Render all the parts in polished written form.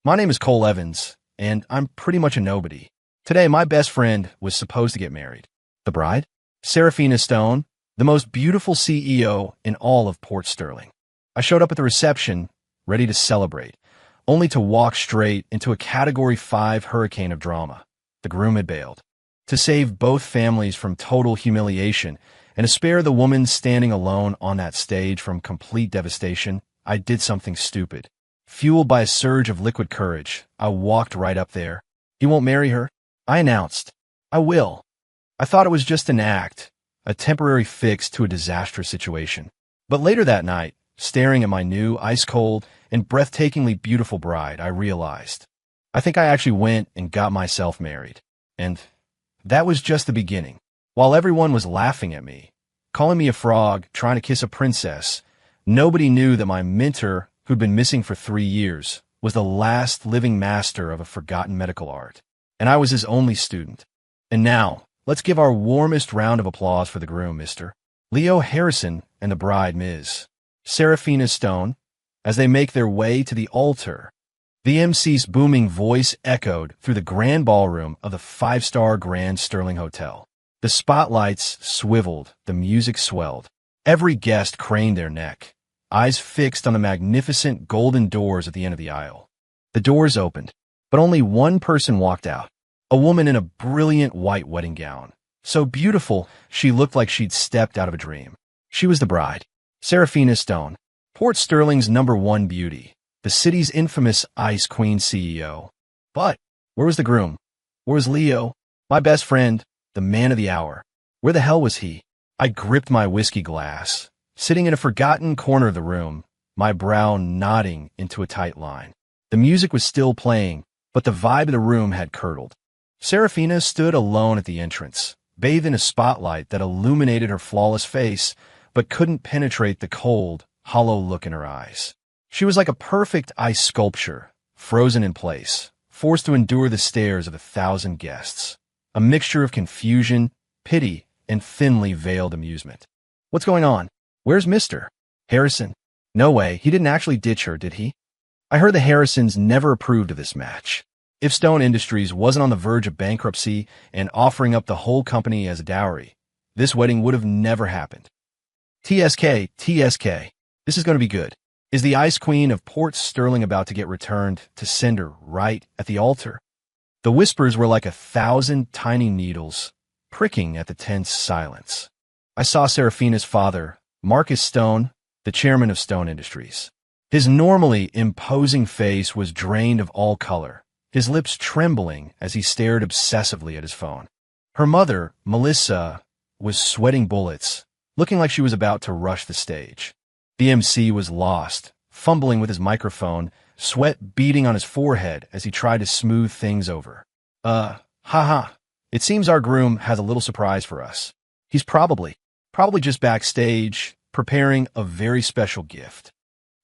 My name is Cole Evans, and I'm pretty much a nobody. Today, my best friend was supposed to get married. The bride? Serafina Stone, the most beautiful CEO in all of Port Sterling. I showed up at the reception, ready to celebrate, only to walk straight into a Category 5 hurricane of drama. The groom had bailed. To save both families from total humiliation and to spare the woman standing alone on that stage from complete devastation, I did something stupid. Fueled by a surge of liquid courage, I walked right up there. "He won't marry her," I announced. "I will." I thought it was just an act, a temporary fix to a disastrous situation. But later that night, staring at my new, ice-cold, and breathtakingly beautiful bride, I realized, I think I actually went and got myself married. And that was just the beginning. While everyone was laughing at me, calling me a frog, trying to kiss a princess, nobody knew that my mentor, who'd been missing for 3 years, was the last living master of a forgotten medical art. And I was his only student. And now, let's give our warmest round of applause for the groom, Mr. Leo Harrison, and the bride, Ms. Serafina Stone, as they make their way to the altar. The MC's booming voice echoed through the grand ballroom of the 5-star Grand Sterling Hotel. The spotlights swiveled, the music swelled. Every guest craned their neck, eyes fixed on the magnificent golden doors at the end of the aisle. The doors opened, but only one person walked out, a woman in a brilliant white wedding gown. So beautiful, she looked like she'd stepped out of a dream. She was the bride, Serafina Stone, Port Sterling's #1 beauty, the city's infamous Ice Queen CEO. But where was the groom? Where was Leo, my best friend, the man of the hour? Where the hell was he? I gripped my whiskey glass, sitting in a forgotten corner of the room, my brow knotting into a tight line. The music was still playing, but the vibe of the room had curdled. Serafina stood alone at the entrance, bathed in a spotlight that illuminated her flawless face, but couldn't penetrate the cold, hollow look in her eyes. She was like a perfect ice sculpture, frozen in place, forced to endure the stares of 1,000 guests. A mixture of confusion, pity, and thinly veiled amusement. "What's going on? Where's Mr. Harrison?" "No way, he didn't actually ditch her, did he?" I heard the Harrisons never approved of this match. If Stone Industries wasn't on the verge of bankruptcy and offering up the whole company as a dowry, this wedding would have never happened. TSK, this is going to be good. Is the Ice Queen of Port Sterling about to get returned to sender right at the altar? The whispers were like 1,000 tiny needles, pricking at the tense silence. I saw Serafina's father, Marcus Stone, the chairman of Stone Industries. His normally imposing face was drained of all color, his lips trembling as he stared obsessively at his phone. Her mother, Melissa, was sweating bullets, looking like she was about to rush the stage. The MC was lost, fumbling with his microphone, sweat beading on his forehead as he tried to smooth things over. Haha. It seems our groom has a little surprise for us. He's probably just backstage, preparing a very special gift."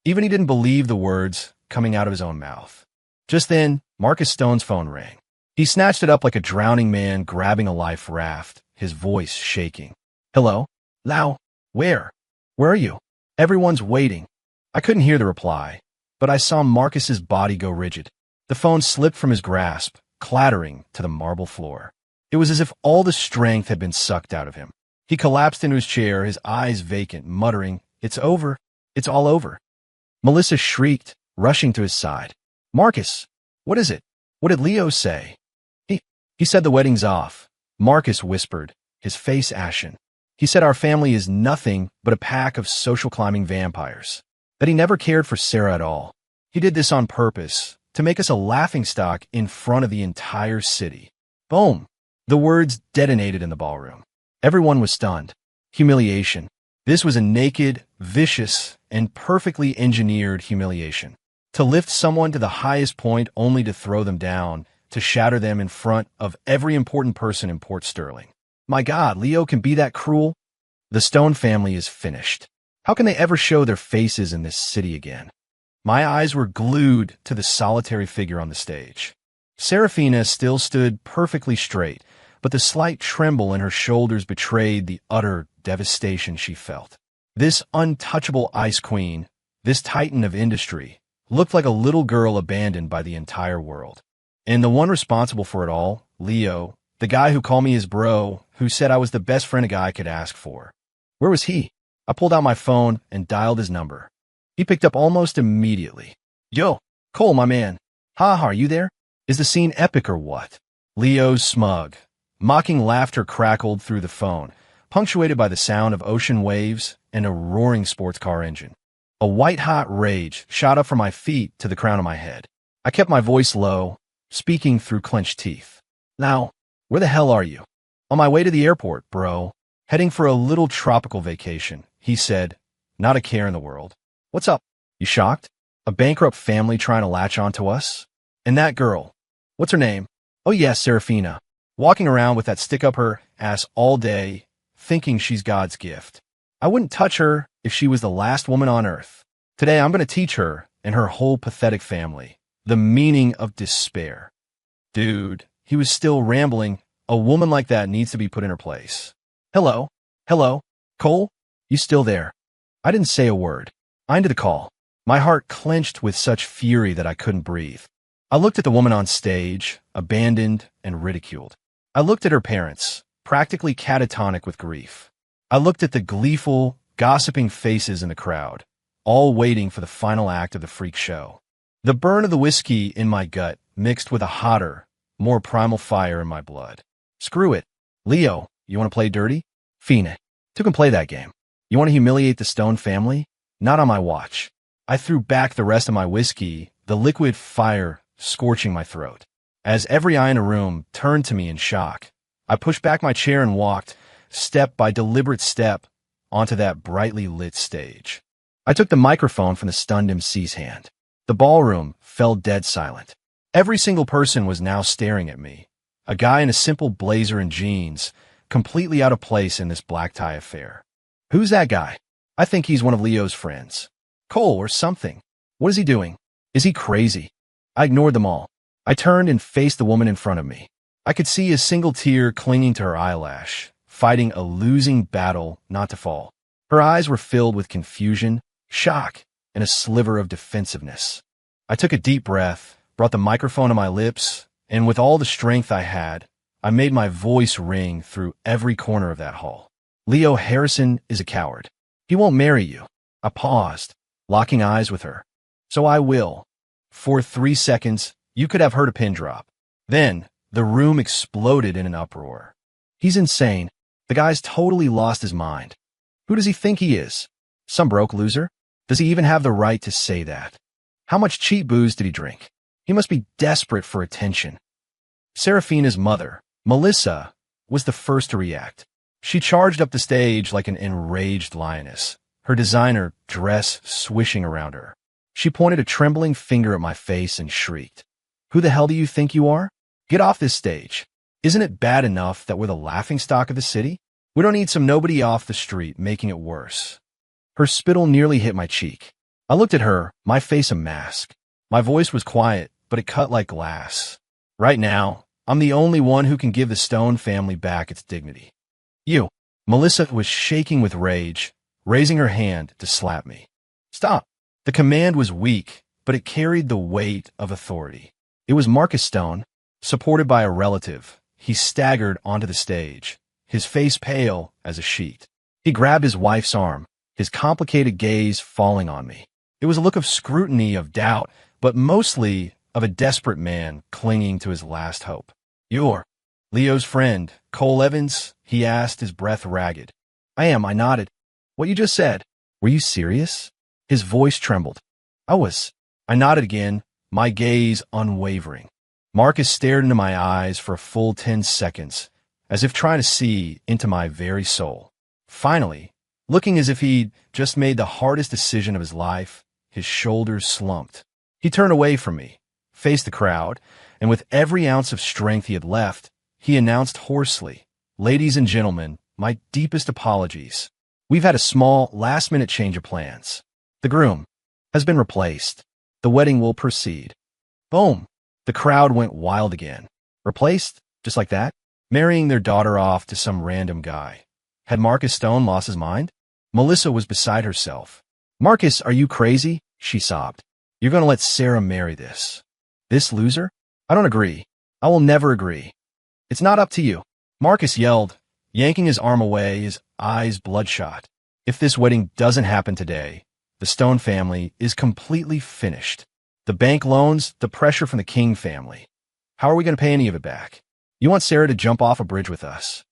Even he didn't believe the words coming out of his own mouth. Just then, Marcus Stone's phone rang. He snatched it up like a drowning man grabbing a life raft, his voice shaking. "Hello? Lau? Where are you? Everyone's waiting." I couldn't hear the reply, but I saw Marcus's body go rigid. The phone slipped from his grasp, clattering to the marble floor. It was as if all the strength had been sucked out of him. He collapsed into his chair, his eyes vacant, muttering, "It's over. It's all over." Melissa shrieked, rushing to his side. "Marcus, what is it? What did Leo say?" He said the wedding's off," Marcus whispered, his face ashen. "He said our family is nothing but a pack of social climbing vampires. That he never cared for Sarah at all. He did this on purpose, to make us a laughingstock in front of the entire city." Boom! The words detonated in the ballroom. Everyone was stunned. Humiliation. This was a naked, vicious, and perfectly engineered humiliation. To lift someone to the highest point only to throw them down, to shatter them in front of every important person in Port Sterling. My God, Leo can be that cruel? The Stone family is finished. How can they ever show their faces in this city again? My eyes were glued to the solitary figure on the stage. Serafina still stood perfectly straight, but the slight tremble in her shoulders betrayed the utter devastation she felt. This untouchable Ice Queen, this titan of industry, looked like a little girl abandoned by the entire world. And the one responsible for it all, Leo, the guy who called me his bro, who said I was the best friend a guy could ask for. Where was he? I pulled out my phone and dialed his number. He picked up almost immediately. Yo, Cole, my man. Ha, are you there? Is the scene epic or what? Leo's smug, mocking laughter crackled through the phone, punctuated by the sound of ocean waves and a roaring sports car engine. A white-hot rage shot up from my feet to the crown of my head. I kept my voice low, speaking through clenched teeth. Now, where the hell are you? On my way to the airport, bro. Heading for a little tropical vacation, he said, not a care in the world. What's up? You shocked? A bankrupt family trying to latch onto us? And that girl, what's her name? Oh yes, Serafina. Walking around with that stick up her ass all day, thinking she's God's gift. I wouldn't touch her if she was the last woman on earth. Today I'm going to teach her and her whole pathetic family the meaning of despair. Dude, he was still rambling. A woman like that needs to be put in her place. Hello? Hello? Cole? You still there? I didn't say a word. I ended the call. My heart clenched with such fury that I couldn't breathe. I looked at the woman on stage, abandoned and ridiculed. I looked at her parents, practically catatonic with grief. I looked at the gleeful, gossiping faces in the crowd, all waiting for the final act of the freak show. The burn of the whiskey in my gut mixed with a hotter, more primal fire in my blood. Screw it. Leo, you want to play dirty? Fina, you can play that game. You want to humiliate the Stone family? Not on my watch. I threw back the rest of my whiskey, the liquid fire scorching my throat. As every eye in the room turned to me in shock, I pushed back my chair and walked, step by deliberate step, onto that brightly lit stage. I took the microphone from the stunned MC's hand. The ballroom fell dead silent. Every single person was now staring at me. A guy in a simple blazer and jeans, completely out of place in this black tie affair. Who's that guy? I think he's one of Leo's friends. Cole or something. What is he doing? Is he crazy? I ignored them all. I turned and faced the woman in front of me. I could see a single tear clinging to her eyelash, fighting a losing battle not to fall. Her eyes were filled with confusion, shock, and a sliver of defensiveness. I took a deep breath, brought the microphone to my lips, and with all the strength I had, I made my voice ring through every corner of that hall. Leo Harrison is a coward. He won't marry you. I paused, locking eyes with her. So I will. For 3 seconds, you could have heard a pin drop. Then, the room exploded in an uproar. He's insane. The guy's totally lost his mind. Who does he think he is? Some broke loser? Does he even have the right to say that? How much cheap booze did he drink? He must be desperate for attention. Serafina's mother, Melissa, was the first to react. She charged up the stage like an enraged lioness, her designer dress swishing around her. She pointed a trembling finger at my face and shrieked, "Who the hell do you think you are? Get off this stage. Isn't it bad enough that we're the laughingstock of the city? We don't need some nobody off the street making it worse." Her spittle nearly hit my cheek. I looked at her, my face a mask. My voice was quiet, but it cut like glass. Right now, I'm the only one who can give the Stone family back its dignity. You. Melissa was shaking with rage, raising her hand to slap me. Stop. The command was weak, but it carried the weight of authority. It was Marcus Stone, supported by a relative. He staggered onto the stage, his face pale as a sheet. He grabbed his wife's arm, his complicated gaze falling on me. It was a look of scrutiny, of doubt, but mostly of a desperate man clinging to his last hope. You're Leo's friend, Cole Evans? He asked, his breath ragged. I am, I nodded. What you just said? Were you serious? His voice trembled. I was. I nodded again, my gaze unwavering. Marcus stared into my eyes for a full 10 seconds, as if trying to see into my very soul. Finally, looking as if he'd just made the hardest decision of his life, his shoulders slumped. He turned away from me, faced the crowd, and with every ounce of strength he had left, he announced hoarsely, "Ladies and gentlemen, my deepest apologies. We've had a small, last-minute change of plans. The groom has been replaced. The wedding will proceed." Boom! The crowd went wild again. Replaced? Just like that? Marrying their daughter off to some random guy. Had Marcus Stone lost his mind? Melissa was beside herself. "Marcus, are you crazy?" she sobbed. You're going to let Sarah marry this loser? I don't agree. I will never agree. It's not up to you. Marcus yelled, yanking his arm away, his eyes bloodshot. If this wedding doesn't happen today, the Stone family is completely finished. The bank loans, the pressure from the King family. How are we going to pay any of it back? You want Sarah to jump off a bridge with us?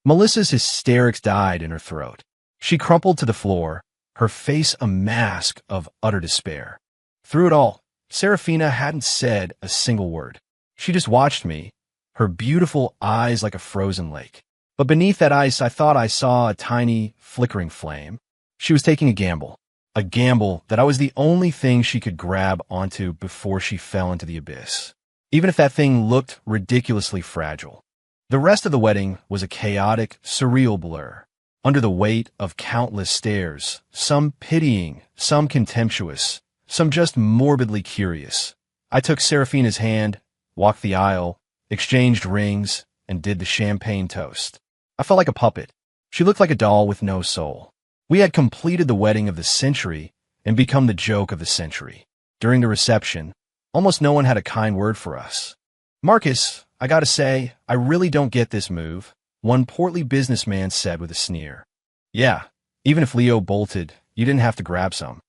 Melissa's hysterics died in her throat. She crumpled to the floor, her face a mask of utter despair. Through it all, Serafina hadn't said a single word. She just watched me, her beautiful eyes like a frozen lake. But beneath that ice, I thought I saw a tiny, flickering flame. She was taking a gamble that I was the only thing she could grab onto before she fell into the abyss, even if that thing looked ridiculously fragile. The rest of the wedding was a chaotic, surreal blur, under the weight of countless stares, some pitying, some contemptuous, some just morbidly curious. I took Serafina's hand, walked the aisle, exchanged rings, and did the champagne toast. I felt like a puppet. She looked like a doll with no soul. We had completed the wedding of the century and become the joke of the century. During the reception, almost no one had a kind word for us. Marcus, I gotta say, I really don't get this move, one portly businessman said with a sneer. Yeah, even if Leo bolted, you didn't have to grab some.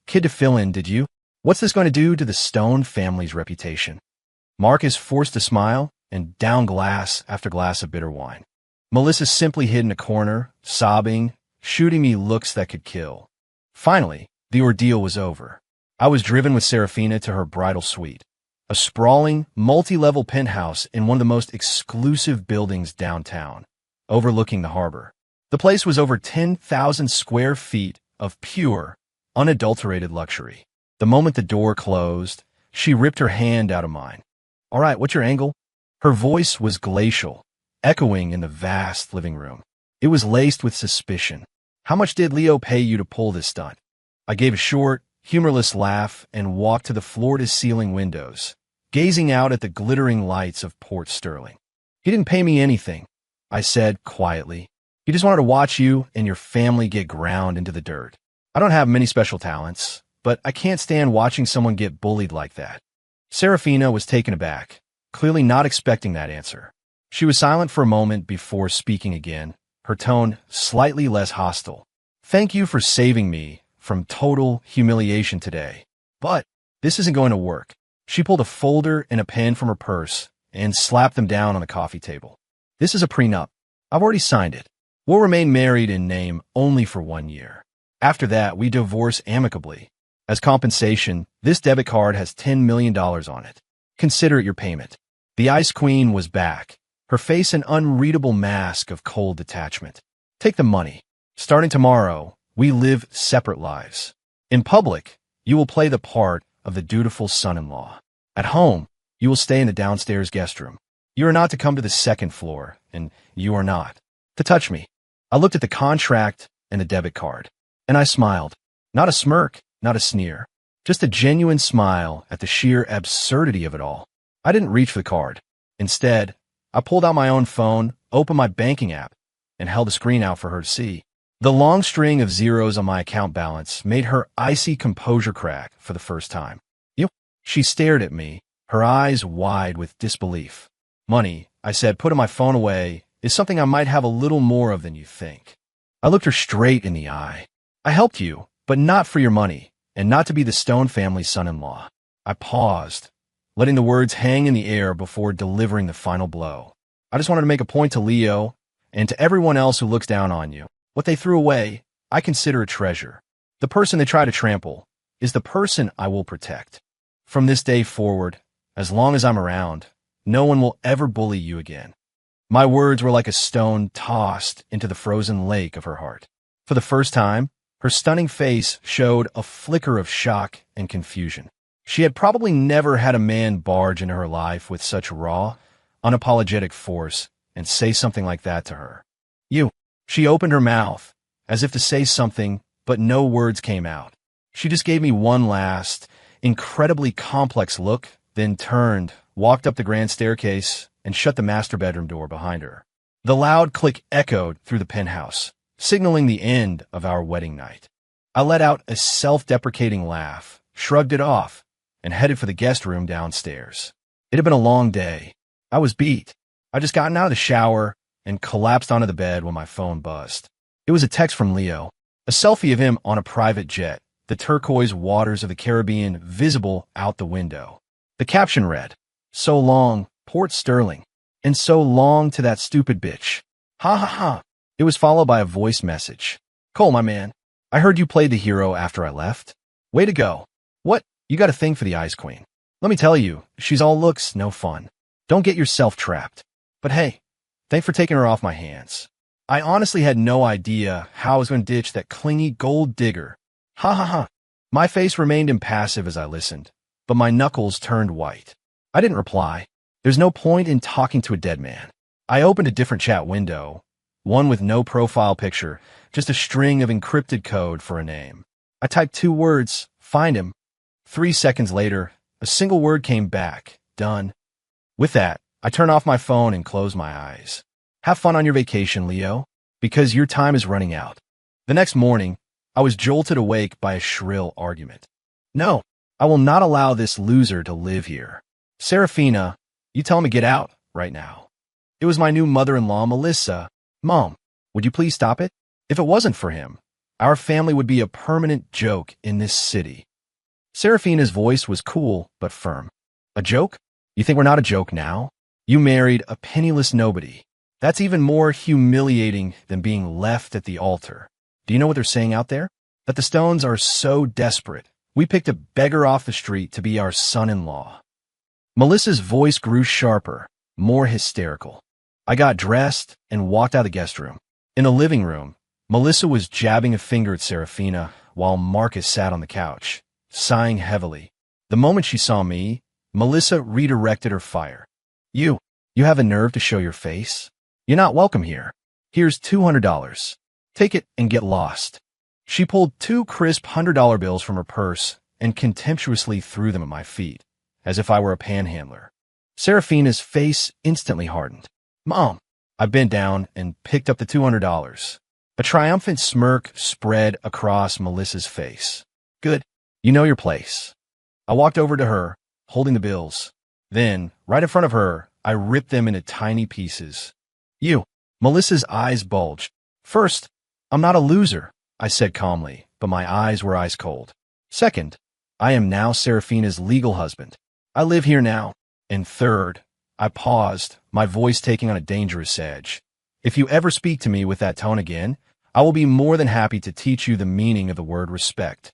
Kid to fill in, did you? What's this going to do to the Stone family's reputation? Marcus forced a smile and downed glass after glass of bitter wine. Melissa simply hid in a corner, sobbing, shooting me looks that could kill. Finally, the ordeal was over. I was driven with Serafina to her bridal suite, a sprawling, multi-level penthouse in one of the most exclusive buildings downtown, overlooking the harbor. The place was over 10,000 square feet of pure, unadulterated luxury. The moment the door closed, she ripped her hand out of mine. All right, what's your angle? Her voice was glacial, echoing in the vast living room. It was laced with suspicion. How much did Leo pay you to pull this stunt? I gave a short, humorless laugh and walked to the floor-to-ceiling windows, gazing out at the glittering lights of Port Sterling. He didn't pay me anything, I said quietly. He just wanted to watch you and your family get ground into the dirt. I don't have many special talents, but I can't stand watching someone get bullied like that. Serafina was taken aback, clearly not expecting that answer. She was silent for a moment before speaking again, her tone slightly less hostile. Thank you for saving me from total humiliation today. But this isn't going to work. She pulled a folder and a pen from her purse and slapped them down on the coffee table. This is a prenup. I've already signed it. We'll remain married in name only for 1 year. After that, we divorce amicably. As compensation, this debit card has $10 million on it. Consider it your payment. The Ice Queen was back, her face an unreadable mask of cold detachment. Take the money. Starting tomorrow, we live separate lives. In public, you will play the part of the dutiful son-in-law. At home, you will stay in the downstairs guest room. You are not to come to the second floor, and you are not to touch me. I looked at the contract and the debit card, and I smiled. Not a smirk, not a sneer. Just a genuine smile at the sheer absurdity of it all. I didn't reach for the card. Instead, I pulled out my own phone, opened my banking app, and held the screen out for her to see. The long string of zeros on my account balance made her icy composure crack for the first time. She stared at me, her eyes wide with disbelief. Money, I said, putting my phone away, is something I might have a little more of than you think. I looked her straight in the eye. I helped you, but not for your money, and not to be the Stone family's son-in-law. I paused, letting the words hang in the air before delivering the final blow. I just wanted to make a point to Leo, and to everyone else who looks down on you. What they threw away, I consider a treasure. The person they try to trample is the person I will protect. From this day forward, as long as I'm around, no one will ever bully you again. My words were like a stone tossed into the frozen lake of her heart. For the first time, her stunning face showed a flicker of shock and confusion. She had probably never had a man barge into her life with such raw, unapologetic force and say something like that to her. You. She opened her mouth, as if to say something, but no words came out. She just gave me one last, incredibly complex look, then turned, walked up the grand staircase, and shut the master bedroom door behind her. The loud click echoed through the penthouse, signaling the end of our wedding night. I let out a self-deprecating laugh, shrugged it off, and headed for the guest room downstairs. It had been a long day. I was beat. I just gotten out of the shower and collapsed onto the bed when my phone buzzed. It was a text from Leo, a selfie of him on a private jet, the turquoise waters of the Caribbean visible out the window. The caption read, "So long, Port Sterling, and so long to that stupid bitch. Ha ha ha." It was followed by a voice message. "Cole, my man, I heard you played the hero after I left. Way to go. What? You got a thing for the Ice Queen. Let me tell you, she's all looks, no fun. Don't get yourself trapped. But hey, thanks for taking her off my hands. I honestly had no idea how I was going to ditch that clingy gold digger. Ha ha ha." My face remained impassive as I listened, but my knuckles turned white. I didn't reply. There's no point in talking to a dead man. I opened a different chat window, one with no profile picture, just a string of encrypted code for a name. I typed 2 words, "Find him." 3 seconds later, a single word came back, "Done." With that, I turned off my phone and closed my eyes. Have fun on your vacation, Leo, because your time is running out. The next morning, I was jolted awake by a shrill argument. "No, I will not allow this loser to live here. Serafina, you tell him to get out right now." It was my new mother-in-law, Melissa. "Mom, would you please stop it? If it wasn't for him, our family would be a permanent joke in this city." Serafina's voice was cool but firm. "A joke? You think we're not a joke now? You married a penniless nobody. That's even more humiliating than being left at the altar. Do you know what they're saying out there? That the Stones are so desperate, we picked a beggar off the street to be our son-in-law." Melissa's voice grew sharper, more hysterical. I got dressed and walked out of the guest room. In the living room, Melissa was jabbing a finger at Serafina while Marcus sat on the couch, sighing heavily. The moment she saw me, Melissa redirected her fire. You have a nerve to show your face? You're not welcome here. Here's $200. Take it and get lost." She pulled 2 crisp $100 bills from her purse and contemptuously threw them at my feet, as if I were a panhandler. Serafina's face instantly hardened. "Mom." I bent down and picked up the $200. A triumphant smirk spread across Melissa's face. "Good. You know your place." I walked over to her, holding the bills. Then, right in front of her, I ripped them into tiny pieces. "You." Melissa's eyes bulged. "First, I'm not a loser," I said calmly, but my eyes were ice cold. "Second, I am now Serafina's legal husband. I live here now. And third," I paused, my voice taking on a dangerous edge, "if you ever speak to me with that tone again, I will be more than happy to teach you the meaning of the word respect."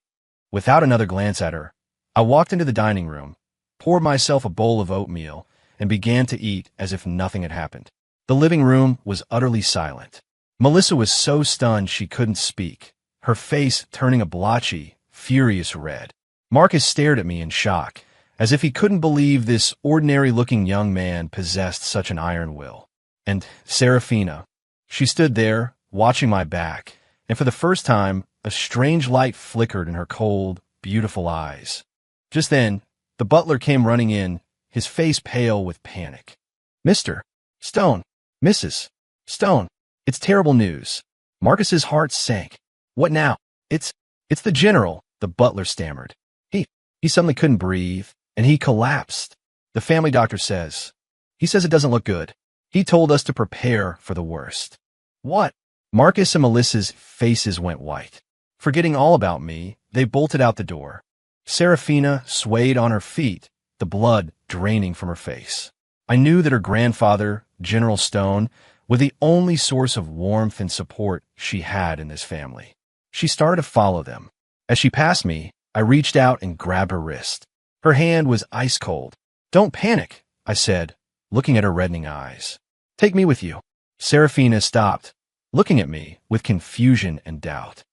Without another glance at her, I walked into the dining room, poured myself a bowl of oatmeal, and began to eat as if nothing had happened. The living room was utterly silent. Melissa was so stunned she couldn't speak, her face turning a blotchy, furious red. Marcus stared at me in shock, as if he couldn't believe this ordinary-looking young man possessed such an iron will. And Serafina, she stood there, watching my back, and for the first time, a strange light flickered in her cold, beautiful eyes. Just then, the butler came running in, his face pale with panic. "Mr. Stone, Mrs. Stone, it's terrible news." Marcus's heart sank. "What now?" It's the general," the butler stammered. He suddenly couldn't breathe, and he collapsed. "The family doctor says. He says it doesn't look good. He told us to prepare for the worst." "What?" Marcus and Melissa's faces went white. Forgetting all about me, they bolted out the door. Serafina swayed on her feet, the blood draining from her face. I knew that her grandfather, General Stone, was the only source of warmth and support she had in this family. She started to follow them. As she passed me, I reached out and grabbed her wrist. Her hand was ice cold. "Don't panic," I said, looking at her reddening eyes. "Take me with you." Serafina stopped, looking at me with confusion and doubt.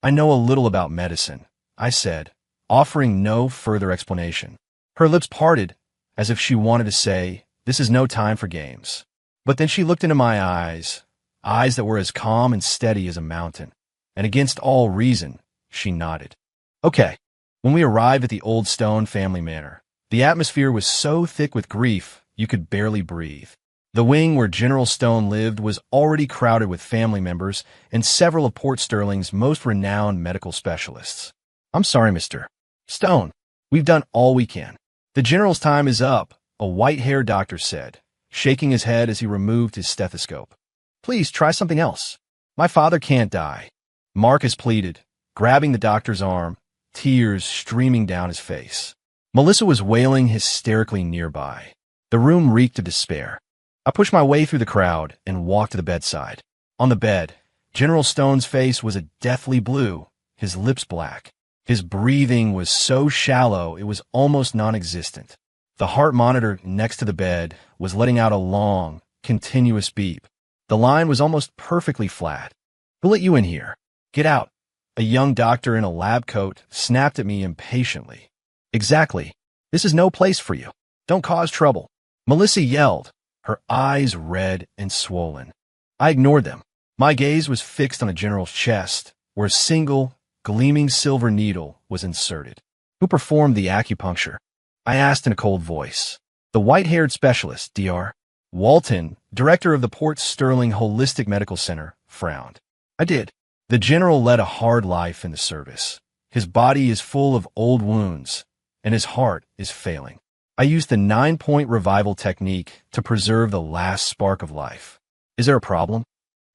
I know a little about medicine," I said, offering no further explanation. Her lips parted, as if she wanted to say, "This is no time for games." But then she looked into my eyes that were as calm and steady as a mountain, and against all reason, she nodded. Okay. When we arrived at the old Stone family manor, the atmosphere was so thick with grief you could barely breathe. The wing where General Stone lived was already crowded with family members and several of Port Sterling's most renowned medical specialists. "I'm sorry, mister. Stone, we've done all we can. The general's time is up, a white-haired doctor said, shaking his head as he removed his stethoscope. Please try something else. My father can't die. Marcus pleaded, grabbing the doctor's arm, tears streaming down his face. Melissa was wailing hysterically nearby. The room reeked of despair. I pushed my way through the crowd and walked to the bedside. On the bed, General Stone's face was a deathly blue, his lips black. His breathing was so shallow it was almost non-existent. The heart monitor next to the bed was letting out a long, continuous beep. The line was almost perfectly flat. Who let you in here? Get out. A young doctor in a lab coat snapped at me impatiently. Exactly. This is no place for you. Don't cause trouble. Melissa yelled, her eyes red and swollen. I ignored them. My gaze was fixed on the general's chest, where a single, gleaming silver needle was inserted. Who performed the acupuncture? I asked in a cold voice. The white-haired specialist, Dr. Walton, director of the Port Sterling Holistic Medical Center, frowned. I did. The general led a hard life in the service. His body is full of old wounds, and his heart is failing. I used the 9-point revival technique to preserve the last spark of life. Is there a problem?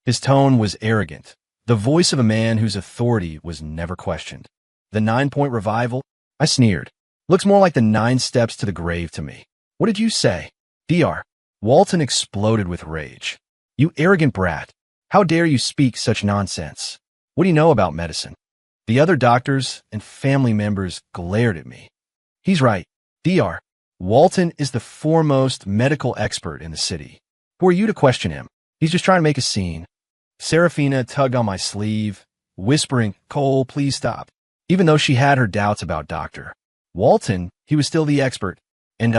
His tone was arrogant, the voice of a man whose authority was never questioned. The 9-point revival? I sneered. Looks more like the 9 steps to the grave to me. What did you say? Dr. Walton exploded with rage. You arrogant brat. How dare you speak such nonsense? What do you know about medicine? The other doctors and family members glared at me. He's right. Dr. Walton is the foremost medical expert in the city. Who are you to question him? He's just trying to make a scene. Serafina tugged on my sleeve, whispering, Cole, please stop. Even though she had her doubts about Dr. Walton, he was still the expert. And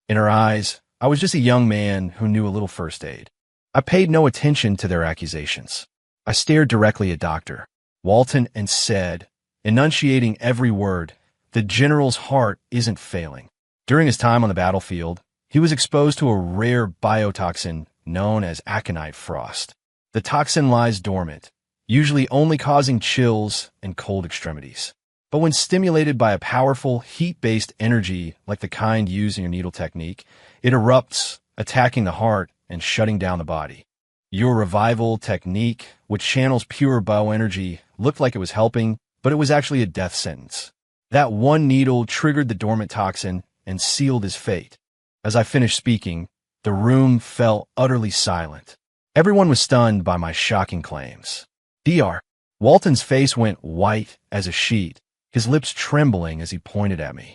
in her eyes, I was just a young man who knew a little first aid. I paid no attention to their accusations. I stared directly at Dr. Walton and said, enunciating every word, the general's heart isn't failing. During his time on the battlefield, he was exposed to a rare biotoxin known as aconite frost. The toxin lies dormant, usually only causing chills and cold extremities. But when stimulated by a powerful heat-based energy like the kind used in your needle technique, it erupts, attacking the heart and shutting down the body. Your revival technique, which channels pure bioenergy, looked like it was helping, but it was actually a death sentence. That one needle triggered the dormant toxin and sealed his fate. As I finished speaking, the room fell utterly silent. Everyone was stunned by my shocking claims. Dr. Walton's face went white as a sheet, his lips trembling as he pointed at me.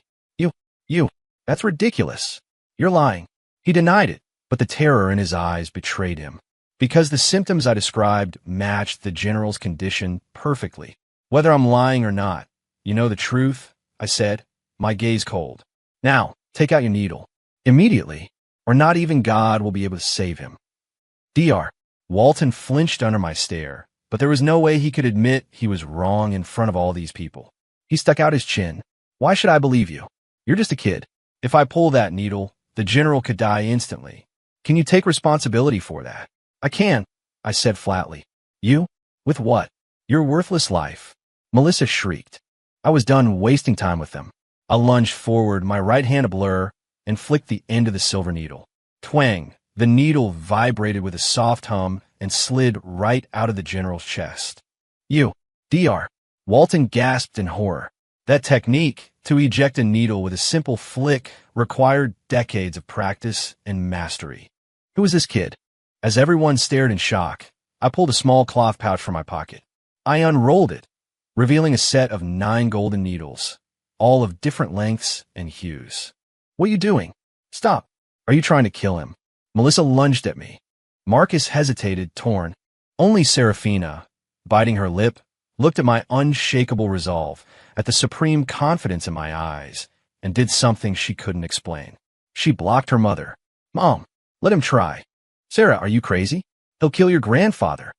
You, that's ridiculous. You're lying. He denied it, but the terror in his eyes betrayed him. Because the symptoms I described matched the general's condition perfectly. Whether I'm lying or not, you know the truth, I said, my gaze cold. Now, take out your needle. Immediately, or not even God will be able to save him. Dr. Walton flinched under my stare, but there was no way he could admit he was wrong in front of all these people. He stuck out his chin. Why should I believe you? You're just a kid. If I pull that needle, the general could die instantly. Can you take responsibility for that? I can, I said flatly. You? With what? Your worthless life. Melissa shrieked. I was done wasting time with them. I lunged forward, my right hand a blur, and flicked the end of the silver needle. Twang! The needle vibrated with a soft hum and slid right out of the general's chest. You, Dr. Walton gasped in horror. That technique, to eject a needle with a simple flick, required decades of practice and mastery. Who was this kid? As everyone stared in shock, I pulled a small cloth pouch from my pocket. I unrolled it, revealing a set of 9 golden needles, all of different lengths and hues. What are you doing? Stop. Are you trying to kill him? Melissa lunged at me. Marcus hesitated, torn. Only Serafina, biting her lip, looked at my unshakable resolve, at the supreme confidence in my eyes, and did something she couldn't explain. She blocked her mother. Mom, let him try. Sarah, are you crazy? He'll kill your grandfather.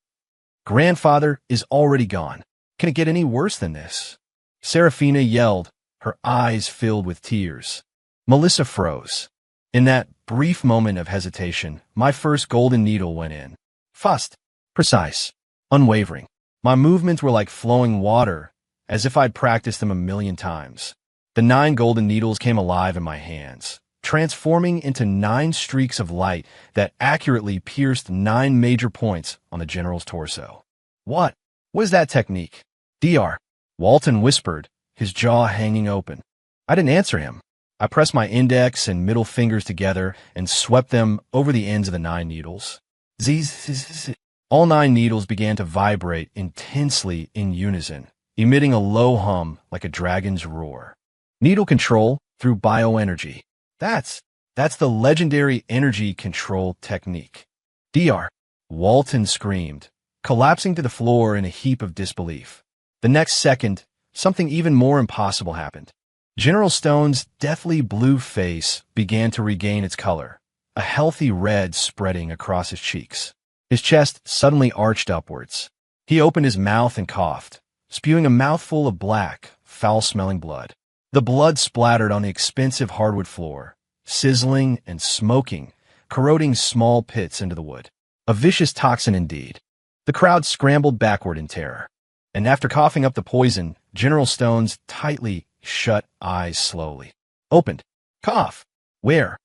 Grandfather is already gone. Can it get any worse than this? Serafina yelled, her eyes filled with tears. Melissa froze. In that brief moment of hesitation, my first golden needle went in. Fast, precise, unwavering. My movements were like flowing water, as if I'd practiced them 1,000,000 times. The 9 golden needles came alive in my hands, transforming into 9 streaks of light that accurately pierced 9 major points on the general's torso. What was that technique? Dr. Walton whispered, his jaw hanging open. I didn't answer him. I pressed my index and middle fingers together and swept them over the ends of the 9 needles. Zzz. All 9 needles began to vibrate intensely in unison, emitting a low hum like a dragon's roar. Needle control through bioenergy. That's the legendary energy control technique. Dr. Walton screamed, collapsing to the floor in a heap of disbelief. The next second, something even more impossible happened. General Stone's deathly blue face began to regain its color, a healthy red spreading across his cheeks. His chest suddenly arched upwards. He opened his mouth and coughed, spewing a mouthful of black, foul-smelling blood. The blood splattered on the expensive hardwood floor, sizzling and smoking, corroding small pits into the wood. A vicious toxin indeed. The crowd scrambled backward in terror. And after coughing up the poison, General Stone's tightly shut eyes slowly opened. Cough. Where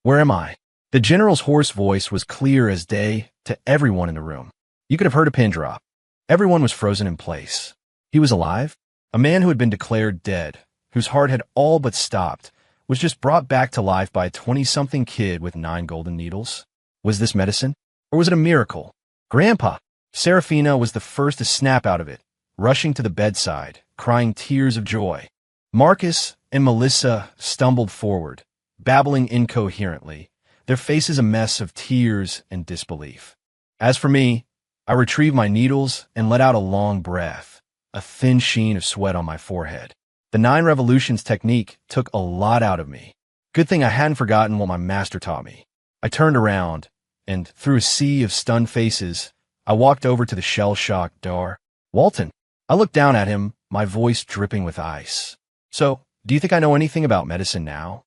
am I? The general's hoarse voice was clear as day to everyone in the room. You could have heard a pin drop. Everyone was frozen in place. He was alive? A man who had been declared dead, whose heart had all but stopped, was just brought back to life by a 20-something kid with 9 golden needles? Was this medicine? Or was it a miracle? Grandpa! Serafina was the first to snap out of it, rushing to the bedside, crying tears of joy. Marcus and Melissa stumbled forward, babbling incoherently, their faces a mess of tears and disbelief. As for me, I retrieved my needles and let out a long breath, a thin sheen of sweat on my forehead. The 9 revolutions technique took a lot out of me. Good thing I hadn't forgotten what my master taught me. I turned around, and through a sea of stunned faces, I walked over to the shell-shocked Dr. Walton. I looked down at him, my voice dripping with ice. So, do you think I know anything about medicine now?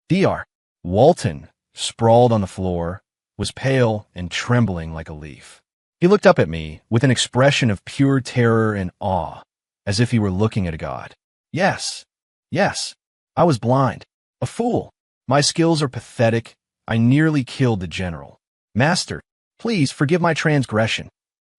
Dr. Walton, sprawled on the floor, was pale and trembling like a leaf. He looked up at me with an expression of pure terror and awe, as if he were looking at a god. Yes, I was blind, a fool. My skills are pathetic. I nearly killed the general. Master, please forgive my transgression.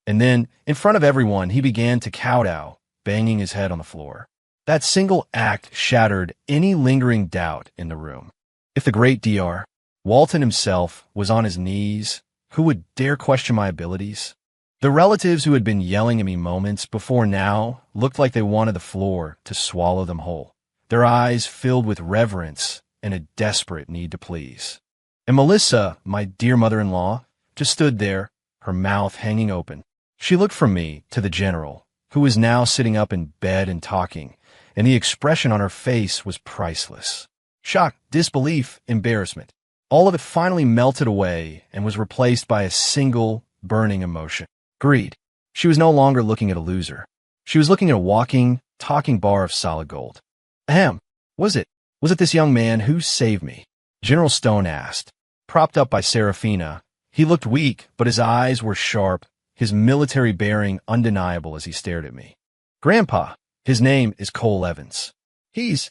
And then, in front of everyone, he began to kowtow, banging his head on the floor. That single act shattered any lingering doubt in the room. If the great Dr. Walton himself was on his knees, who would dare question my abilities? The relatives who had been yelling at me moments before now looked like they wanted the floor to swallow them whole, their eyes filled with reverence and a desperate need to please. And Melissa, my dear mother-in-law, just stood there, her mouth hanging open. She looked from me to the general, who was now sitting up in bed and talking, and the expression on her face was priceless. Shock, disbelief, embarrassment. All of it finally melted away and was replaced by a single, burning emotion. Greed. She was no longer looking at a loser. She was looking at a walking, talking bar of solid gold. Ahem. Was it this young man who saved me? General Stone asked. Propped up by Serafina, he looked weak, but his eyes were sharp, his military bearing undeniable as he stared at me. Grandpa. His name is Cole Evans. He's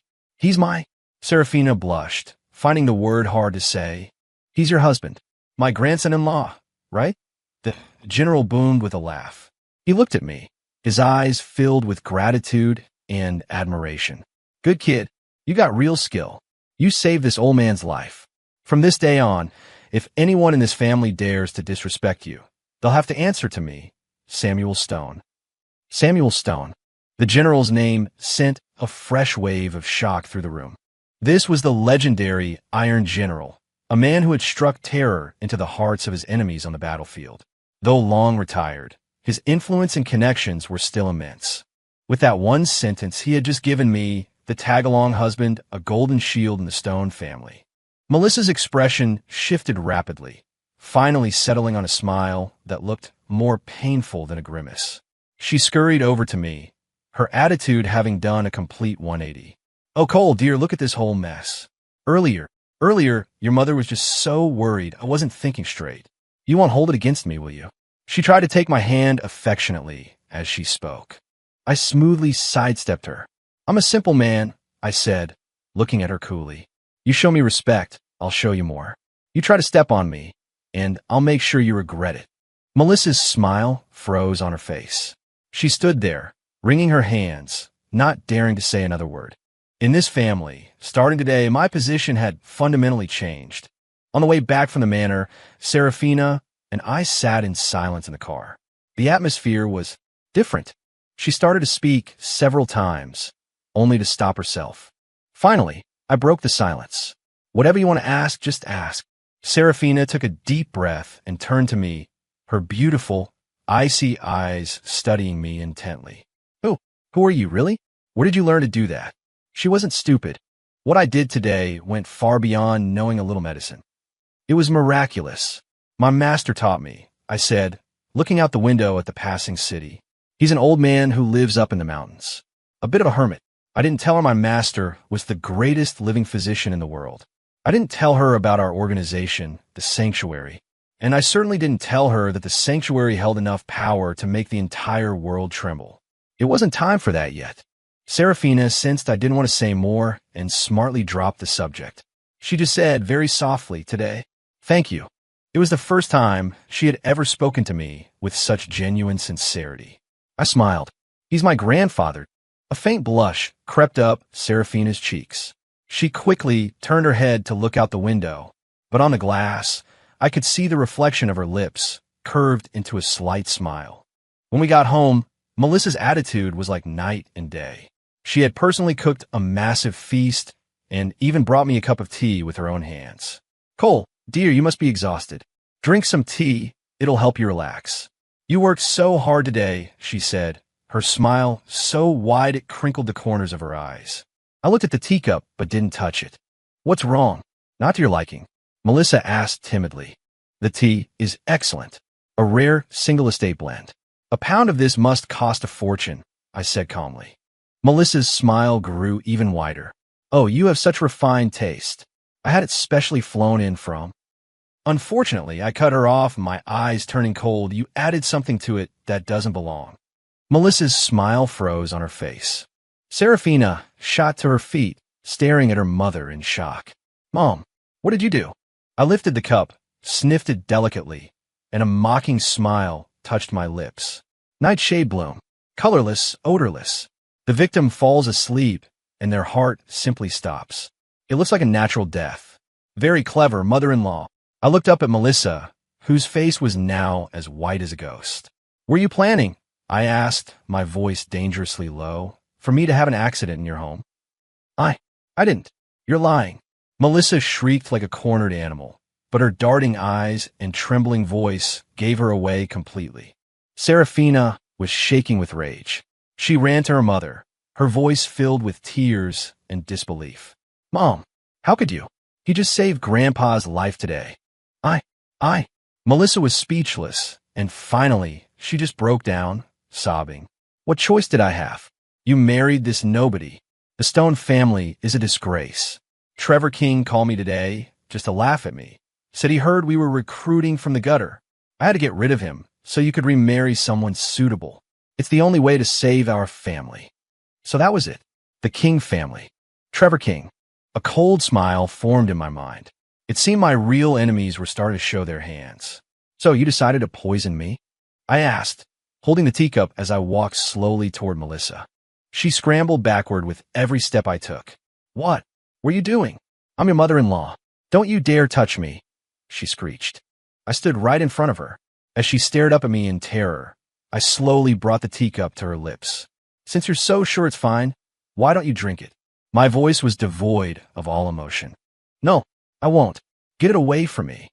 my... Serafina blushed, finding the word hard to say. He's your husband. My grandson-in-law, right? The general boomed with a laugh. He looked at me, his eyes filled with gratitude and admiration. Good kid. You got real skill. You saved this old man's life. From this day on, if anyone in this family dares to disrespect you, they'll have to answer to me, Samuel Stone. Samuel Stone. The general's name sent a fresh wave of shock through the room. This was the legendary Iron General, a man who had struck terror into the hearts of his enemies on the battlefield. Though long retired, his influence and connections were still immense. With that one sentence, he had just given me, the tag-along husband, a golden shield in the Stone family. Melissa's expression shifted rapidly, finally settling on a smile that looked more painful than a grimace. She scurried over to me, her attitude having done a complete 180. Oh, Cole, dear, look at this whole mess. Earlier, your mother was just so worried I wasn't thinking straight. You won't hold it against me, will you? She tried to take my hand affectionately as she spoke. I smoothly sidestepped her. I'm a simple man, I said, looking at her coolly. You show me respect, I'll show you more. You try to step on me, and I'll make sure you regret it. Melissa's smile froze on her face. She stood there, wringing her hands, not daring to say another word. In this family, starting today, my position had fundamentally changed. On the way back from the manor, Serafina and I sat in silence in the car. The atmosphere was different. She started to speak several times, only to stop herself. Finally, I broke the silence. Whatever you want to ask, just ask. Serafina took a deep breath and turned to me, her beautiful, icy eyes studying me intently. Who are you, really? Where did you learn to do that? She wasn't stupid. What I did today went far beyond knowing a little medicine. It was miraculous. My master taught me, I said, looking out the window at the passing city. He's an old man who lives up in the mountains. A bit of a hermit. I didn't tell her my master was the greatest living physician in the world. I didn't tell her about our organization, the Sanctuary. And I certainly didn't tell her that the Sanctuary held enough power to make the entire world tremble. It wasn't time for that yet. Serafina sensed I didn't want to say more and smartly dropped the subject. She just said very softly today, "Thank you." It was the first time she had ever spoken to me with such genuine sincerity. I smiled. He's my grandfather. A faint blush crept up Serafina's cheeks. She quickly turned her head to look out the window, but on the glass, I could see the reflection of her lips curved into a slight smile. When we got home, Melissa's attitude was like night and day. She had personally cooked a massive feast and even brought me a cup of tea with her own hands. "Cole, dear, you must be exhausted. Drink some tea. It'll help you relax. You worked so hard today," she said, her smile so wide it crinkled the corners of her eyes. I looked at the teacup but didn't touch it. "What's wrong?" "Not to your liking," Melissa asked timidly. "The tea is excellent. A rare single estate blend. A pound of this must cost a fortune," I said calmly. Melissa's smile grew even wider. "Oh, you have such refined taste. I had it specially flown in from..." Unfortunately, I cut her off, my eyes turning cold. "You added something to it that doesn't belong." Melissa's smile froze on her face. Serafina shot to her feet, staring at her mother in shock. "Mom, what did you do?" I lifted the cup, sniffed it delicately, and a mocking smile touched my lips. Nightshade bloom, colorless, odorless. The victim falls asleep, and their heart simply stops. It looks like a natural death. Very clever, mother-in-law. I looked up at Melissa, whose face was now as white as a ghost. "Were you planning," I asked, my voice dangerously low, "for me to have an accident in your home?" I didn't. You're lying." Melissa shrieked like a cornered animal, but her darting eyes and trembling voice gave her away completely. Serafina was shaking with rage. She ran to her mother, her voice filled with tears and disbelief. "Mom, how could you? He just saved Grandpa's life today." Melissa was speechless, and finally, she just broke down, sobbing. "What choice did I have? You married this nobody. The Stone family is a disgrace. Trevor King called me today just to laugh at me. Said he heard we were recruiting from the gutter. I had to get rid of him so you could remarry someone suitable. It's the only way to save our family." So that was it. The King family. Trevor King. A cold smile formed in my mind. It seemed my real enemies were starting to show their hands. "So you decided to poison me?" I asked, holding the teacup as I walked slowly toward Melissa. She scrambled backward with every step I took. "What were you doing? I'm your mother-in-law. Don't you dare touch me," she screeched. I stood right in front of her. As she stared up at me in terror, I slowly brought the teacup to her lips. "Since you're so sure it's fine, why don't you drink it?" My voice was devoid of all emotion. "No, I won't. Get it away from me."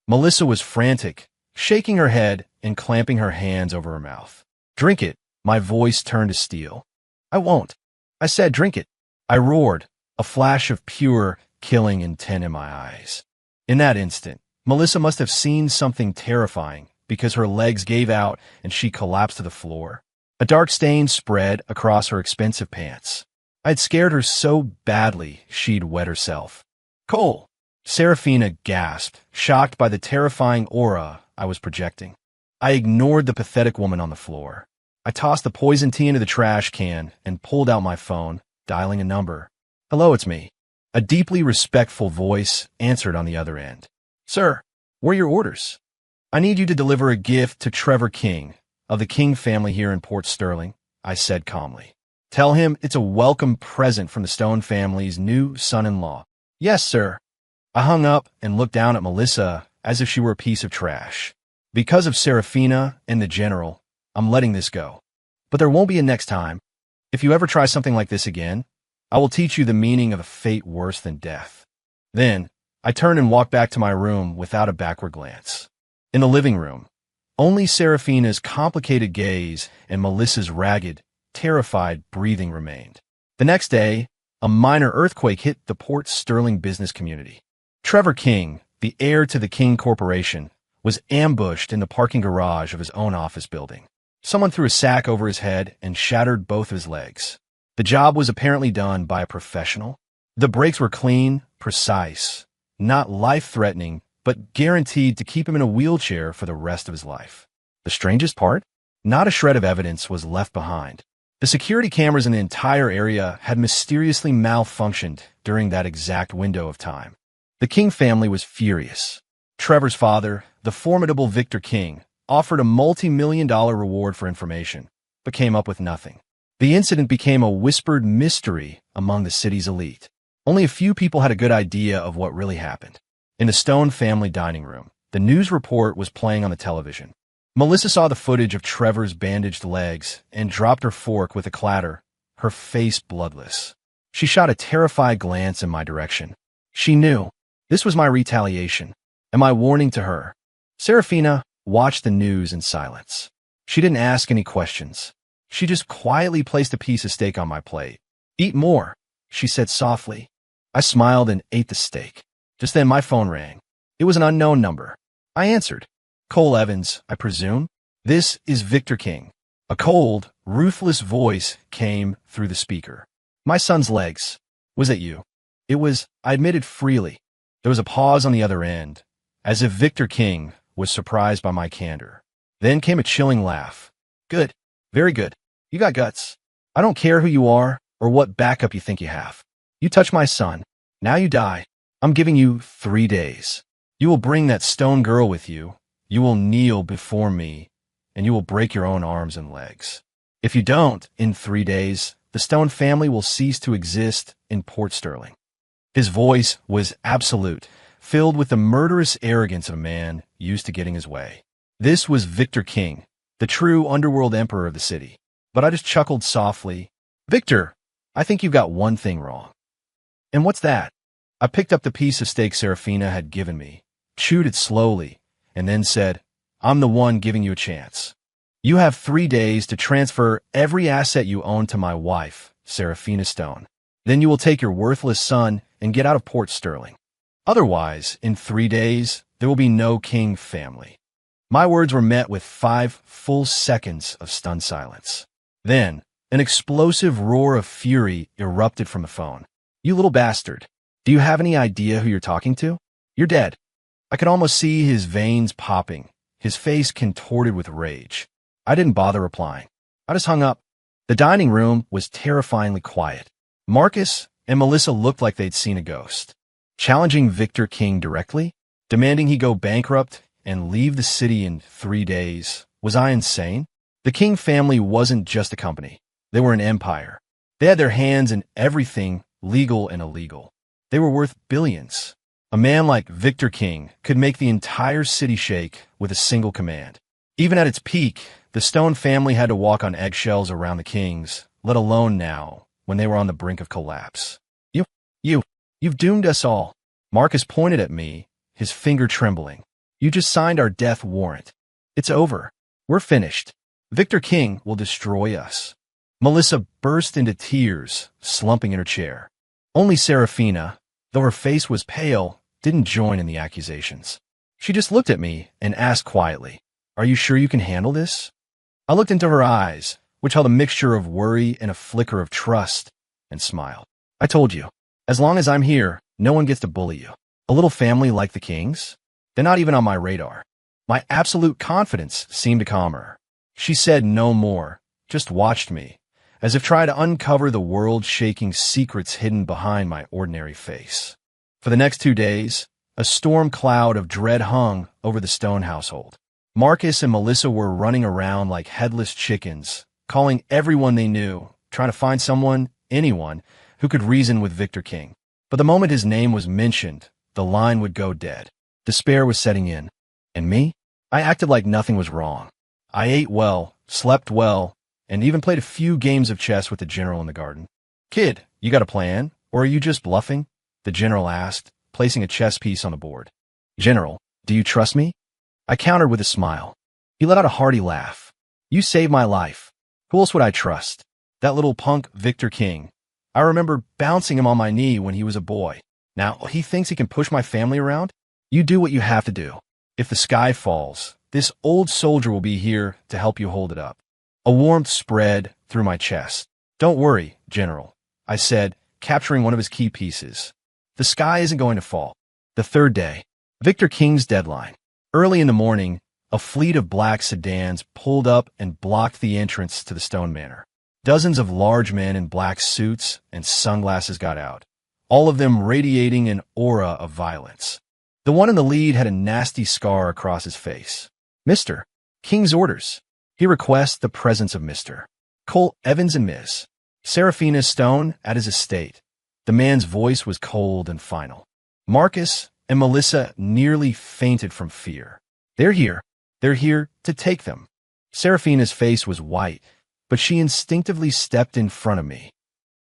Melissa was frantic, shaking her head and clamping her hands over her mouth. "Drink it." My voice turned to steel. "I won't." I said, "Drink it." I roared, a flash of pure, killing intent in my eyes. In that instant, Melissa must have seen something terrifying because her legs gave out and she collapsed to the floor. A dark stain spread across her expensive pants. I had scared her so badly she'd wet herself. "Cole!" Serafina gasped, shocked by the terrifying aura I was projecting. I ignored the pathetic woman on the floor. I tossed the poison tea into the trash can and pulled out my phone, dialing a number. Hello, it's me. A deeply respectful voice answered on the other end. Sir, what are your orders? I need you to deliver a gift to Trevor King of the King family here in Port Sterling, I said calmly. Tell him it's a welcome present from the Stone family's new son-in-law. Yes, sir. I hung up and looked down at Melissa as if she were a piece of trash. Because of Serafina and the general, I'm letting this go. But there won't be a next time. If you ever try something like this again, I will teach you the meaning of a fate worse than death. Then, I turned and walked back to my room without a backward glance. In the living room, only Serafina's complicated gaze and Melissa's ragged, terrified breathing remained. The next day, a minor earthquake hit the Port Sterling business community. Trevor King, the heir to the King Corporation, was ambushed in the parking garage of his own office building. Someone threw a sack over his head and shattered both of his legs. The job was apparently done by a professional. The breaks were clean, precise, not life-threatening, but guaranteed to keep him in a wheelchair for the rest of his life. The strangest part? Not a shred of evidence was left behind. The security cameras in the entire area had mysteriously malfunctioned during that exact window of time. The King family was furious. Trevor's father, the formidable Victor King, offered a multi-million-dollar reward for information, but came up with nothing. The incident became a whispered mystery among the city's elite. Only a few people had a good idea of what really happened. In the Stone family dining room, the news report was playing on the television. Melissa saw the footage of Trevor's bandaged legs and dropped her fork with a clatter, her face bloodless. She shot a terrified glance in my direction. She knew. This was my retaliation, and my warning to her. Serafina watched the news in silence. She didn't ask any questions. She just quietly placed a piece of steak on my plate. Eat more, she said softly. I smiled and ate the steak. Just then my phone rang. It was an unknown number. I answered. Cole Evans, I presume? This is Victor King. A cold, ruthless voice came through the speaker. My son's legs. Was it you? It was, I admitted freely. There was a pause on the other end, as if Victor King was surprised by my candor. Then came a chilling laugh. Good. Very good. You got guts. I don't care who you are or what backup you think you have. You touch my son. Now you die. I'm giving you 3 days. You will bring that stone girl with you. You will kneel before me, and you will break your own arms and legs. If you don't, in 3 days, the Stone family will cease to exist in Port Sterling. His voice was absolute, filled with the murderous arrogance of a man used to getting his way. This was Victor King, the true underworld emperor of the city. But I just chuckled softly. Victor, I think you've got one thing wrong. And what's that? I picked up the piece of steak Serafina had given me, chewed it slowly, and then said, I'm the one giving you a chance. You have 3 days to transfer every asset you own to my wife, Serafina Stone. Then you will take your worthless son and get out of Port Sterling. Otherwise, in 3 days, there will be no King family. My words were met with 5 full seconds of stunned silence. Then, an explosive roar of fury erupted from the phone. You little bastard. Do you have any idea who you're talking to? You're dead. I could almost see his veins popping, his face contorted with rage. I didn't bother replying. I just hung up. The dining room was terrifyingly quiet. Marcus and Melissa looked like they'd seen a ghost. Challenging Victor King directly, demanding he go bankrupt and leave the city in 3 days. Was I insane? The King family wasn't just a company. They were an empire. They had their hands in everything, legal and illegal. They were worth billions. A man like Victor King could make the entire city shake with a single command. Even at its peak, the Stone family had to walk on eggshells around the Kings, let alone now, when they were on the brink of collapse. You've doomed us all. Marcus pointed at me, his finger trembling. You just signed our death warrant. It's over. We're finished. Victor King will destroy us. Melissa burst into tears, slumping in her chair. Only Serafina, though her face was pale, didn't join in the accusations. She just looked at me and asked quietly, Are you sure you can handle this? I looked into her eyes, which held a mixture of worry and a flicker of trust, and smiled. I told you, as long as I'm here, no one gets to bully you. A little family like the Kings? They're not even on my radar. My absolute confidence seemed to calm her. She said no more, just watched me, as if trying to uncover the world-shaking secrets hidden behind my ordinary face. For the next 2 days, a storm cloud of dread hung over the Stone household. Marcus and Melissa were running around like headless chickens, calling everyone they knew, trying to find someone, anyone, who could reason with Victor King. But the moment his name was mentioned, the line would go dead. Despair was setting in. And me? I acted like nothing was wrong. I ate well, slept well, and even played a few games of chess with the general in the garden. "Kid, you got a plan, or are you just bluffing?" the general asked, placing a chess piece on the board. "General, do you trust me?" I countered with a smile. He let out a hearty laugh. "You saved my life. Who else would I trust? That little punk Victor King. I remember bouncing him on my knee when he was a boy. Now he thinks he can push my family around? You do what you have to do. If the sky falls, this old soldier will be here to help you hold it up." A warmth spread through my chest. "Don't worry, General," I said, capturing one of his key pieces. "The sky isn't going to fall." The third day, Victor King's deadline. Early in the morning, a fleet of black sedans pulled up and blocked the entrance to the Stone Manor. Dozens of large men in black suits and sunglasses got out, all of them radiating an aura of violence. The one in the lead had a nasty scar across his face. "Mr. King's orders. He requests the presence of Mr. Cole Evans and Ms. Seraphina Stone at his estate." The man's voice was cold and final. Marcus and Melissa nearly fainted from fear. "They're here. They're here to take them." Seraphina's face was white, but she instinctively stepped in front of me.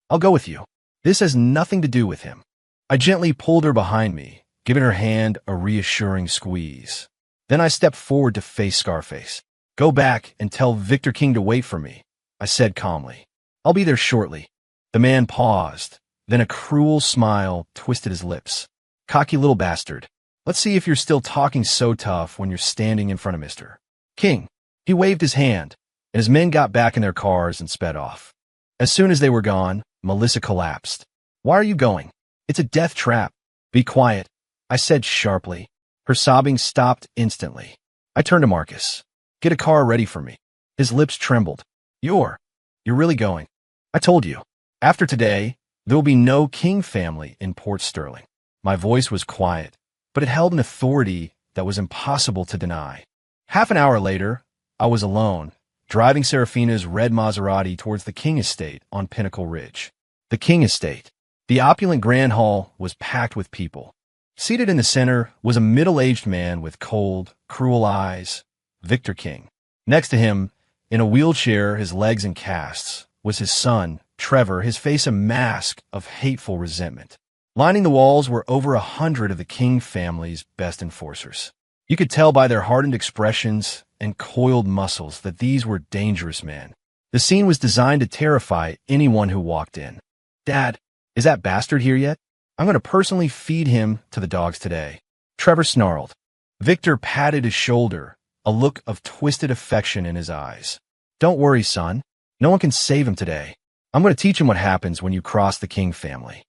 "I'll go with you. This has nothing to do with him." I gently pulled her behind me, giving her hand a reassuring squeeze. Then I stepped forward to face Scarface. "Go back and tell Victor King to wait for me," I said calmly. "I'll be there shortly." The man paused, then a cruel smile twisted his lips. "Cocky little bastard. Let's see if you're still talking so tough when you're standing in front of Mr. King." He waved his hand, and his men got back in their cars and sped off. As soon as they were gone, Melissa collapsed. "Why are you going? It's a death trap." "Be quiet," I said sharply. Her sobbing stopped instantly. I turned to Marcus. "Get a car ready for me." His lips trembled. You're really going?" "I told you. After today, there will be no King family in Port Sterling." My voice was quiet, but it held an authority that was impossible to deny. Half an hour later, I was alone, driving Seraphina's red Maserati towards the King estate on Pinnacle Ridge. The King estate. The opulent grand hall was packed with people. Seated in the center was a middle-aged man with cold, cruel eyes, Victor King. Next to him, in a wheelchair, his legs in casts, was his son, Trevor, his face a mask of hateful resentment. Lining the walls were over 100 of the King family's best enforcers. You could tell by their hardened expressions and coiled muscles that these were dangerous men. The scene was designed to terrify anyone who walked in. "Dad, is that bastard here yet? I'm going to personally feed him to the dogs today." Trevor snarled. Victor patted his shoulder, a look of twisted affection in his eyes. "Don't worry, son. No one can save him today. I'm going to teach him what happens when you cross the King family."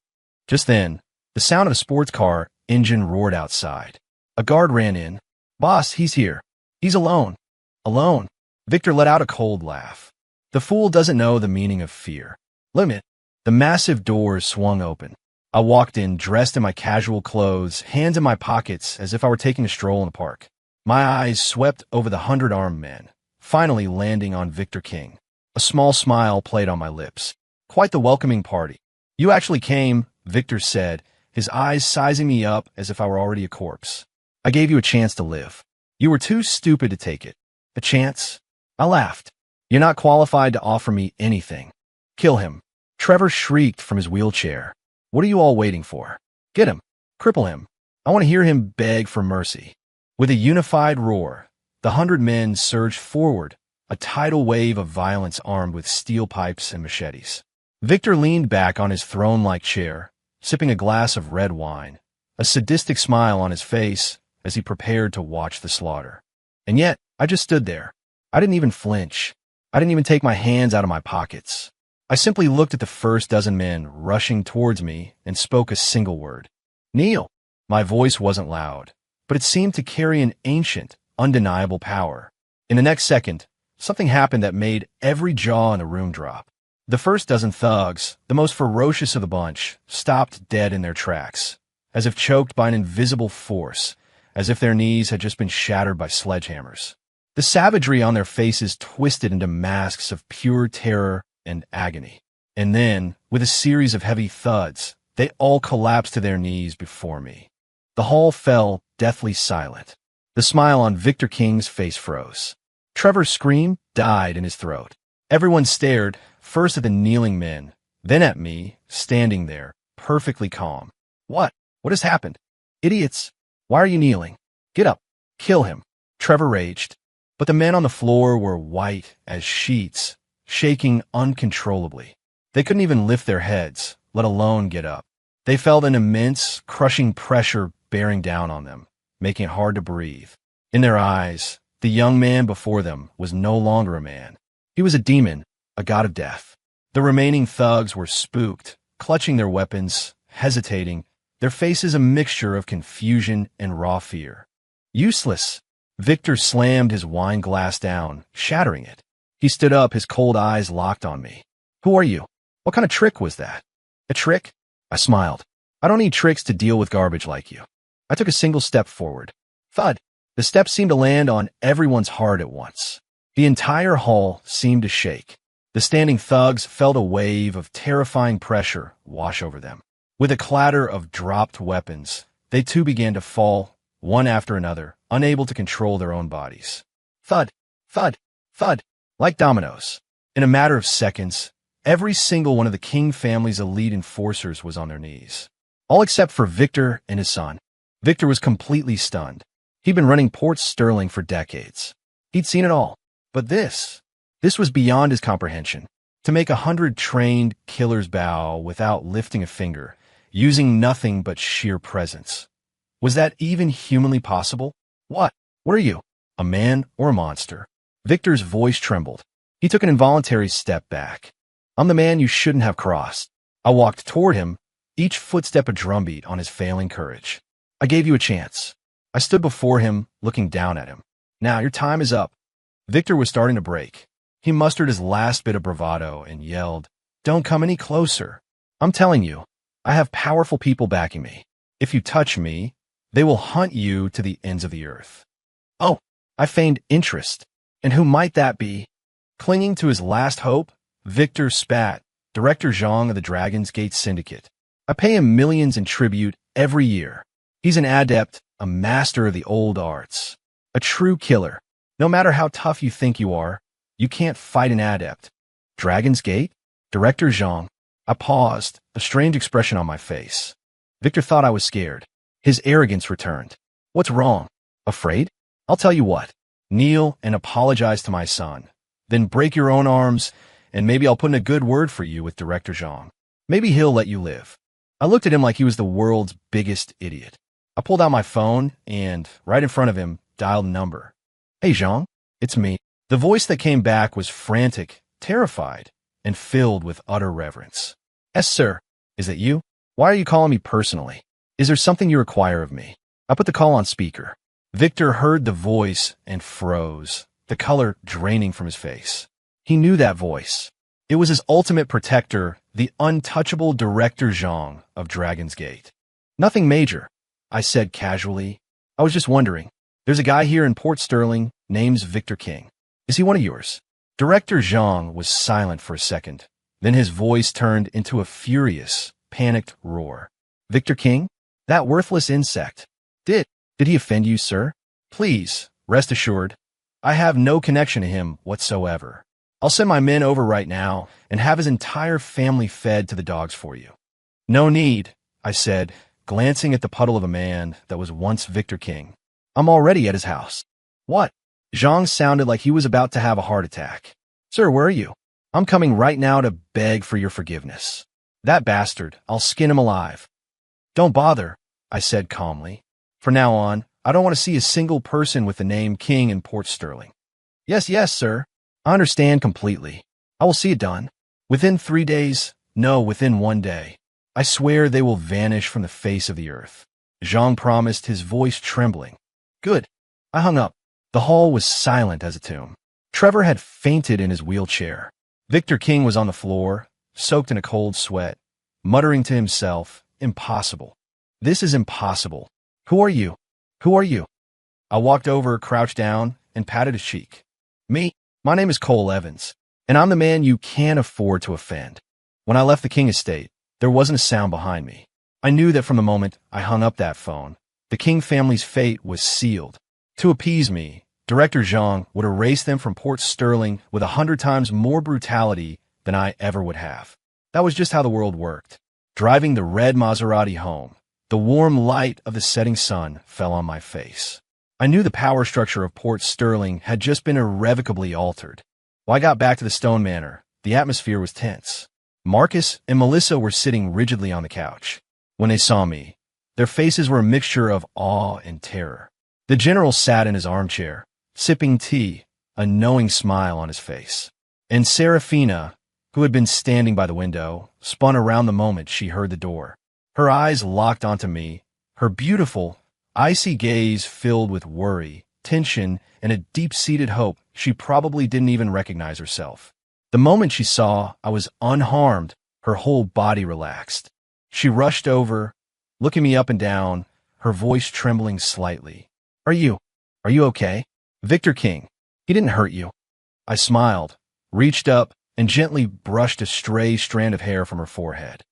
Just then, the sound of a sports car engine roared outside. A guard ran in. "Boss, he's here. He's alone." "Alone?" Victor let out a cold laugh. "The fool doesn't know the meaning of fear." "Limit." The massive doors swung open. I walked in, dressed in my casual clothes, hands in my pockets as if I were taking a stroll in a park. My eyes swept over the 100 armed men, finally landing on Victor King. A small smile played on my lips. "Quite the welcoming party." "You actually came," Victor said, his eyes sizing me up as if I were already a corpse. "I gave you a chance to live. You were too stupid to take it." "A chance?" I laughed. "You're not qualified to offer me anything." "Kill him." Trevor shrieked from his wheelchair. "What are you all waiting for? Get him. Cripple him. I want to hear him beg for mercy." With a unified roar, the 100 men surged forward, a tidal wave of violence armed with steel pipes and machetes. Victor leaned back on his throne-like chair, sipping a glass of red wine, a sadistic smile on his face as he prepared to watch the slaughter. And yet, I just stood there. I didn't even flinch. I didn't even take my hands out of my pockets. I simply looked at the first dozen men rushing towards me and spoke a single word. "Kneel." My voice wasn't loud, but it seemed to carry an ancient, undeniable power. In the next second, something happened that made every jaw in the room drop. The first dozen thugs, the most ferocious of the bunch, stopped dead in their tracks, as if choked by an invisible force, as if their knees had just been shattered by sledgehammers. The savagery on their faces twisted into masks of pure terror and agony. And then, with a series of heavy thuds, they all collapsed to their knees before me. The hall fell deathly silent. The smile on Victor King's face froze. Trevor's scream died in his throat. Everyone stared, first at the kneeling men, then at me, standing there, perfectly calm. What? What has happened? Idiots! Why are you kneeling? Get up! Kill him! Trevor raged. But the men on the floor were white as sheets, shaking uncontrollably. They couldn't even lift their heads, let alone get up. They felt an immense, crushing pressure bearing down on them, making it hard to breathe. In their eyes, the young man before them was no longer a man. He was a demon, a god of death. The remaining thugs were spooked, clutching their weapons, hesitating, their faces a mixture of confusion and raw fear. Useless! Victor slammed his wine glass down, shattering it. He stood up, his cold eyes locked on me. Who are you? What kind of trick was that? A trick? I smiled. I don't need tricks to deal with garbage like you. I took a single step forward. Thud! The steps seemed to land on everyone's heart at once. The entire hall seemed to shake. The standing thugs felt a wave of terrifying pressure wash over them. With a clatter of dropped weapons, they too began to fall, one after another, unable to control their own bodies. Thud! Thud! Thud! Like dominoes. In a matter of seconds, every single one of the King family's elite enforcers was on their knees. All except for Victor and his son. Victor was completely stunned. He'd been running Port Sterling for decades. He'd seen it all. But this was beyond his comprehension. To make 100 trained killers bow without lifting a finger, using nothing but sheer presence. Was that even humanly possible? What? What are you? A man or a monster? Victor's voice trembled. He took an involuntary step back. I'm the man you shouldn't have crossed. I walked toward him, each footstep a drumbeat on his failing courage. I gave you a chance. I stood before him, looking down at him. Now your time is up. Victor was starting to break. He mustered his last bit of bravado and yelled, Don't come any closer. I'm telling you, I have powerful people backing me. If you touch me, they will hunt you to the ends of the earth. Oh, I feigned interest. And who might that be? Clinging to his last hope, Victor spat, Director Zhang of the Dragon's Gate Syndicate. I pay him millions in tribute every year. He's an adept, a master of the old arts. A true killer. No matter how tough you think you are, you can't fight an adept. Dragon's Gate? Director Zhang. I paused, a strange expression on my face. Victor thought I was scared. His arrogance returned. What's wrong? Afraid? I'll tell you what. Kneel and apologize to my son. Then break your own arms, and maybe I'll put in a good word for you with Director Zhang. Maybe he'll let you live. I looked at him like he was the world's biggest idiot. I pulled out my phone and, right in front of him, dialed a number. Hey, Zhang, it's me. The voice that came back was frantic, terrified, and filled with utter reverence. Yes, sir. Is it you? Why are you calling me personally? Is there something you require of me? I put the call on speaker. Victor heard the voice and froze, the color draining from his face. He knew that voice. It was his ultimate protector, the untouchable Director Zhang of Dragon's Gate. Nothing major, I said casually. I was just wondering. There's a guy here in Port Sterling, name's Victor King. Is he one of yours? Director Zhang was silent for a second. Then his voice turned into a furious, panicked roar. Victor King? That worthless insect. Did he offend you, sir? Please, rest assured, I have no connection to him whatsoever. I'll send my men over right now and have his entire family fed to the dogs for you. No need, I said, glancing at the puddle of a man that was once Victor King. I'm already at his house. What? Zhang sounded like he was about to have a heart attack. Sir, where are you? I'm coming right now to beg for your forgiveness. That bastard, I'll skin him alive. Don't bother, I said calmly. From now on, I don't want to see a single person with the name King in Port Sterling. Yes, sir. I understand completely. I will see it done. Within 3 days, no, within 1 day. I swear they will vanish from the face of the earth. Zhang promised, his voice trembling. Good. I hung up. The hall was silent as a tomb. Trevor had fainted in his wheelchair. Victor King was on the floor, soaked in a cold sweat, muttering to himself, "Impossible. This is impossible. Who are you? Who are you?" I walked over, crouched down, and patted his cheek. "Me? My name is Cole Evans, and I'm the man you can't afford to offend." When I left the King estate, there wasn't a sound behind me. I knew that from the moment I hung up that phone, the King family's fate was sealed. To appease me, Director Zhang would erase them from Port Sterling with 100 times more brutality than I ever would have. That was just how the world worked. Driving the red Maserati home, the warm light of the setting sun fell on my face. I knew the power structure of Port Sterling had just been irrevocably altered. When I got back to the Stone Manor, the atmosphere was tense. Marcus and Melissa were sitting rigidly on the couch. When they saw me, their faces were a mixture of awe and terror. The general sat in his armchair, sipping tea, a knowing smile on his face. And Serafina, who had been standing by the window, spun around the moment she heard the door. Her eyes locked onto me, her beautiful, icy gaze filled with worry, tension, and a deep-seated hope she probably didn't even recognize herself. The moment she saw I was unharmed, her whole body relaxed. She rushed over, looking me up and down, her voice trembling slightly. Are you okay? Victor King, he didn't hurt you." I smiled, reached up, and gently brushed a stray strand of hair from her forehead.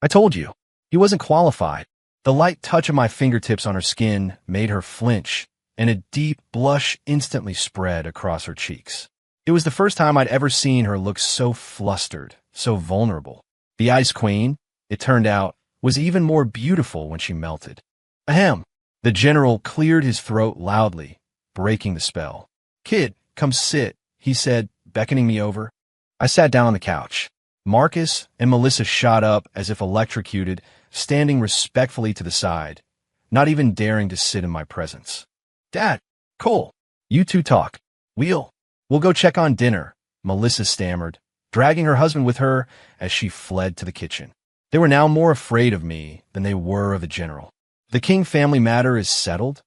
"I told you, he wasn't qualified." The light touch of my fingertips on her skin made her flinch, and a deep blush instantly spread across her cheeks. It was the first time I'd ever seen her look so flustered, so vulnerable. The Ice Queen, it turned out, was even more beautiful when she melted. Ahem. The general cleared his throat loudly, breaking the spell. "Kid, come sit," he said, beckoning me over. I sat down on the couch. Marcus and Melissa shot up as if electrocuted, standing respectfully to the side, not even daring to sit in my presence. "Dad, Cole, you two talk. We'll go check on dinner," Melissa stammered, dragging her husband with her as she fled to the kitchen. They were now more afraid of me than they were of the general. "The King family matter is settled?"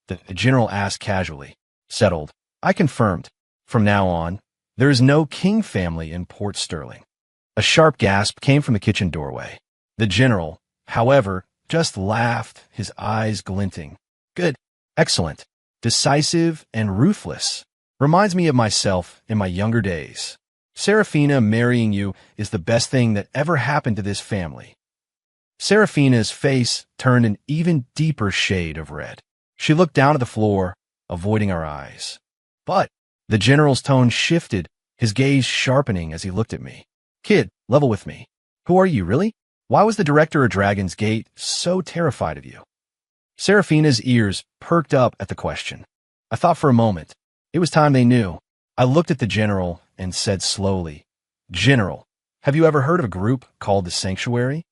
The general asked casually. "Settled," I confirmed. "From now on, there is no King family in Port Sterling." A sharp gasp came from the kitchen doorway. The general, however, just laughed, his eyes glinting. "Good. Excellent. Decisive and ruthless. Reminds me of myself in my younger days. Serafina marrying you is the best thing that ever happened to this family." Serafina's face turned an even deeper shade of red. She looked down at the floor, avoiding our eyes. But the general's tone shifted, his gaze sharpening as he looked at me. "Kid, level with me. Who are you, really? Why was the director of Dragon's Gate so terrified of you?" Serafina's ears perked up at the question. I thought for a moment. It was time they knew. I looked at the general and said slowly, "General, have you ever heard of a group called the Sanctuary?"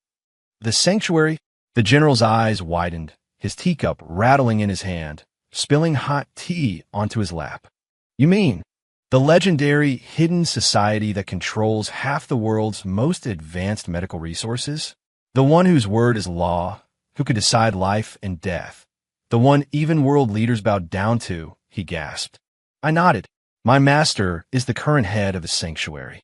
"The Sanctuary?" The general's eyes widened, his teacup rattling in his hand, spilling hot tea onto his lap. "You mean the legendary hidden society that controls half the world's most advanced medical resources? The one whose word is law, who could decide life and death. The one even world leaders bowed down to," he gasped. I nodded. "My master is the current head of the Sanctuary."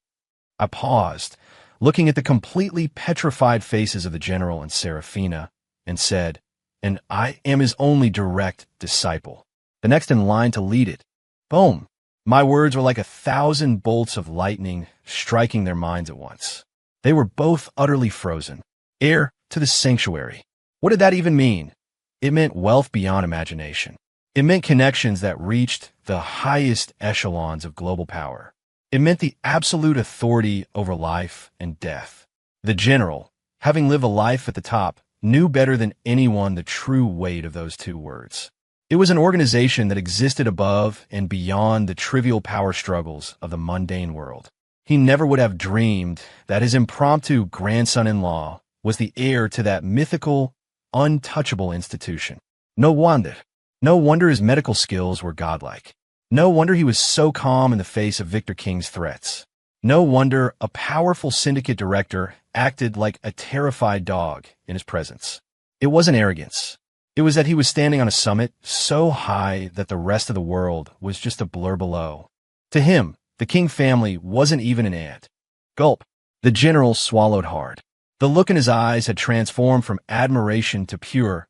I paused, looking at the completely petrified faces of the general and Serafina, and said, "And I am his only direct disciple, the next in line to lead it." Boom! My words were like 1,000 bolts of lightning striking their minds at once. They were both utterly frozen. Heir to the Sanctuary. What did that even mean? It meant wealth beyond imagination. It meant connections that reached the highest echelons of global power. It meant the absolute authority over life and death. The general, having lived a life at the top, knew better than anyone the true weight of those two words. It was an organization that existed above and beyond the trivial power struggles of the mundane world. He never would have dreamed that his impromptu grandson-in-law was the heir to that mythical, untouchable institution. No wonder his medical skills were godlike. No wonder he was so calm in the face of Victor King's threats. No wonder a powerful syndicate director acted like a terrified dog in his presence. It wasn't arrogance. It was that he was standing on a summit so high that the rest of the world was just a blur below. To him, The King family wasn't even an ant. Gulp. The general swallowed hard. The look in his eyes had transformed from admiration to pure,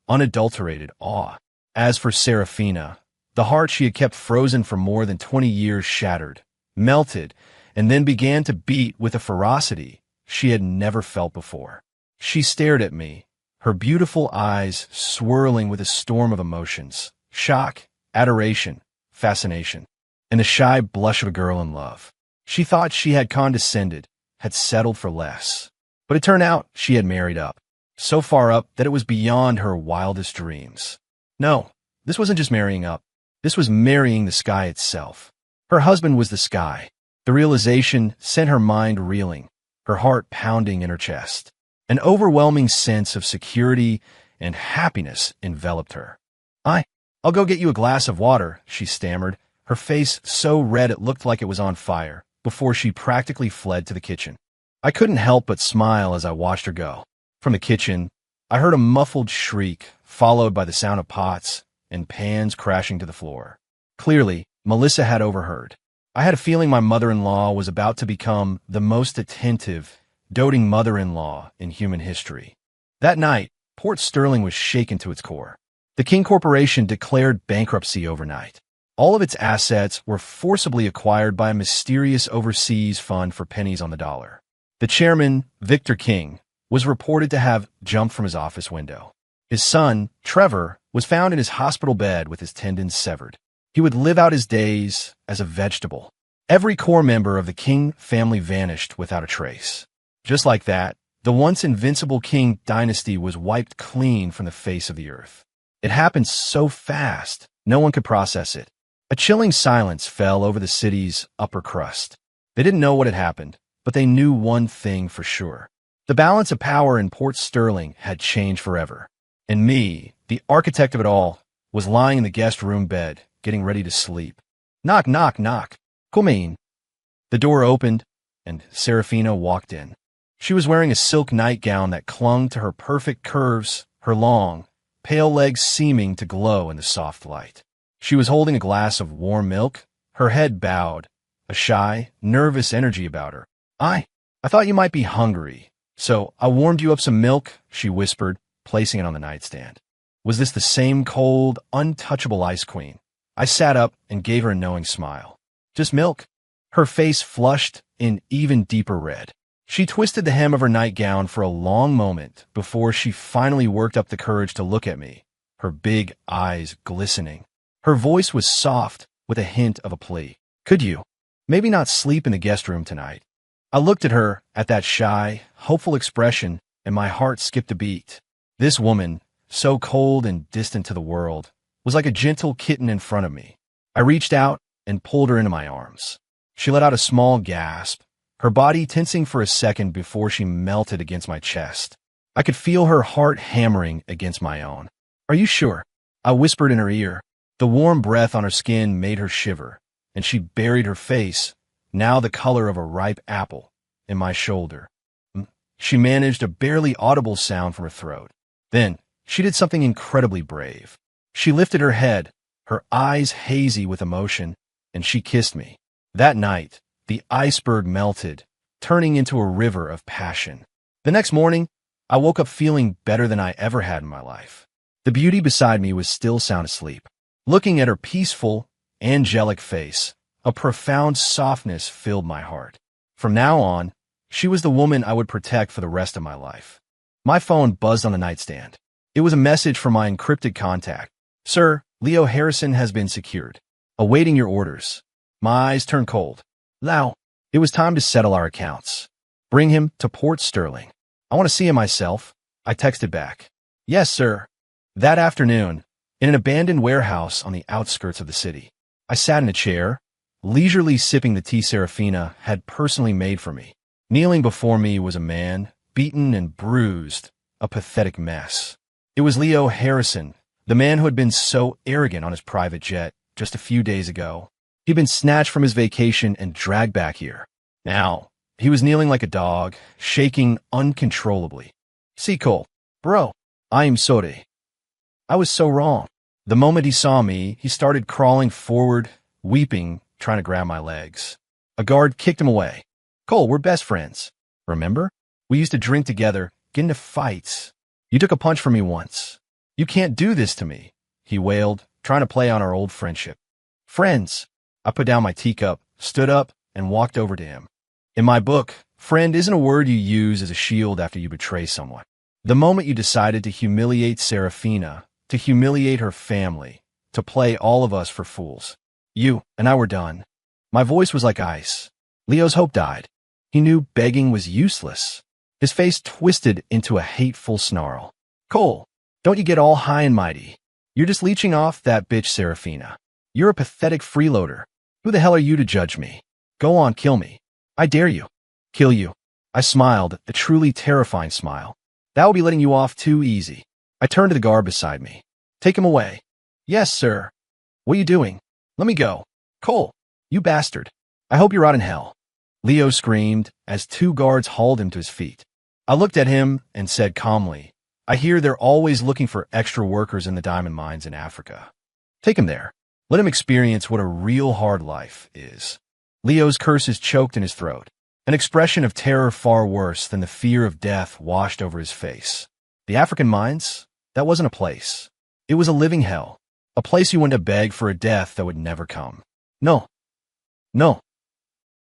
unadulterated awe. As for Serafina, the heart she had kept frozen for more than 20 years shattered, melted, and then began to beat with a ferocity she had never felt before. She stared at me, her beautiful eyes swirling with a storm of emotions: shock, adoration, fascination, and the shy blush of a girl in love. She thought she had condescended, had settled for less. But it turned out she had married up. So far up that it was beyond her wildest dreams. No, this wasn't just marrying up. This was marrying the sky itself. Her husband was the sky. The realization sent her mind reeling, her heart pounding in her chest. An overwhelming sense of security and happiness enveloped her. I'll go get you a glass of water, she stammered, her face so red it looked like it was on fire, before she practically fled to the kitchen. I couldn't help but smile as I watched her go. From the kitchen, I heard a muffled shriek, followed by the sound of pots and pans crashing to the floor. Clearly, Melissa had overheard. I had a feeling my mother-in-law was about to become the most attentive, doting mother-in-law in human history. That night, Port Sterling was shaken to its core. The King Corporation declared bankruptcy overnight. All of its assets were forcibly acquired by a mysterious overseas fund for pennies on the dollar. The chairman, Victor King, was reported to have jumped from his office window. His son, Trevor, was found in his hospital bed with his tendons severed. He would live out his days as a vegetable. Every core member of the King family vanished without a trace. Just like that, the once invincible King dynasty was wiped clean from the face of the earth. It happened so fast, no one could process it. A chilling silence fell over the city's upper crust. They didn't know what had happened, but they knew one thing for sure. The balance of power in Port Sterling had changed forever. And me, the architect of it all, was lying in the guest room bed, getting ready to sleep. Knock, knock, knock. Come in. The door opened, and Serafina walked in. She was wearing a silk nightgown that clung to her perfect curves, her long, pale legs seeming to glow in the soft light. She was holding a glass of warm milk, her head bowed, a shy, nervous energy about her. I thought you might be hungry, so I warmed you up some milk, she whispered, placing it on the nightstand. Was this the same cold, untouchable ice queen? I sat up and gave her a knowing smile. Just milk. Her face flushed in even deeper red. She twisted the hem of her nightgown for a long moment before she finally worked up the courage to look at me, her big eyes glistening. Her voice was soft with a hint of a plea. Could you maybe not sleep in the guest room tonight? I looked at her, at that shy, hopeful expression, and my heart skipped a beat. This woman, so cold and distant to the world, was like a gentle kitten in front of me. I reached out and pulled her into my arms. She let out a small gasp, her body tensing for a second before she melted against my chest. I could feel her heart hammering against my own. Are you sure? I whispered in her ear. The warm breath on her skin made her shiver, and she buried her face, now the color of a ripe apple, in my shoulder. She managed a barely audible sound from her throat. Then, she did something incredibly brave. She lifted her head, her eyes hazy with emotion, and she kissed me. That night, the iceberg melted, turning into a river of passion. The next morning, I woke up feeling better than I ever had in my life. The beauty beside me was still sound asleep. Looking at her peaceful, angelic face, a profound softness filled my heart. From now on, she was the woman I would protect for the rest of my life. My phone buzzed on the nightstand. It was a message from my encrypted contact. Sir, Leo Harrison has been secured. Awaiting your orders. My eyes turned cold. Now, it was time to settle our accounts. Bring him to Port Sterling. I want to see him myself. I texted back. Yes, sir. That afternoon, in an abandoned warehouse on the outskirts of the city, I sat in a chair, leisurely sipping the tea Serafina had personally made for me. Kneeling before me was a man, beaten and bruised, a pathetic mess. It was Leo Harrison, the man who had been so arrogant on his private jet just a few days ago. He'd been snatched from his vacation and dragged back here. Now, he was kneeling like a dog, shaking uncontrollably. Cole, bro, I'm sorry. I was so wrong. The moment he saw me, he started crawling forward, weeping, trying to grab my legs. A guard kicked him away. Cole, we're best friends. Remember? We used to drink together, get into fights. You took a punch from me once. You can't do this to me, he wailed, trying to play on our old friendship. Friends. I put down my teacup, stood up, and walked over to him. In my book, friend isn't a word you use as a shield after you betray someone. The moment you decided to humiliate Serafina, to humiliate her family, to play all of us for fools, you and I were done. My voice was like ice. Leo's hope died. He knew begging was useless. His face twisted into a hateful snarl. Cole, don't you get all high and mighty. You're just leeching off that bitch Serafina. You're a pathetic freeloader. Who the hell are you to judge me? Go on, kill me. I dare you. Kill you. I smiled, a truly terrifying smile. That will be letting you off too easy. I turned to the guard beside me. Take him away. Yes, sir. What are you doing? Let me go. Cole, you bastard. I hope you rot in hell. Leo screamed as two guards hauled him to his feet. I looked at him and said calmly, I hear they're always looking for extra workers in the diamond mines in Africa. Take him there. Let him experience what a real hard life is. Leo's curses choked in his throat. An expression of terror far worse than the fear of death washed over his face. The African mines? That wasn't a place. It was a living hell. A place you went to beg for a death that would never come. No. No.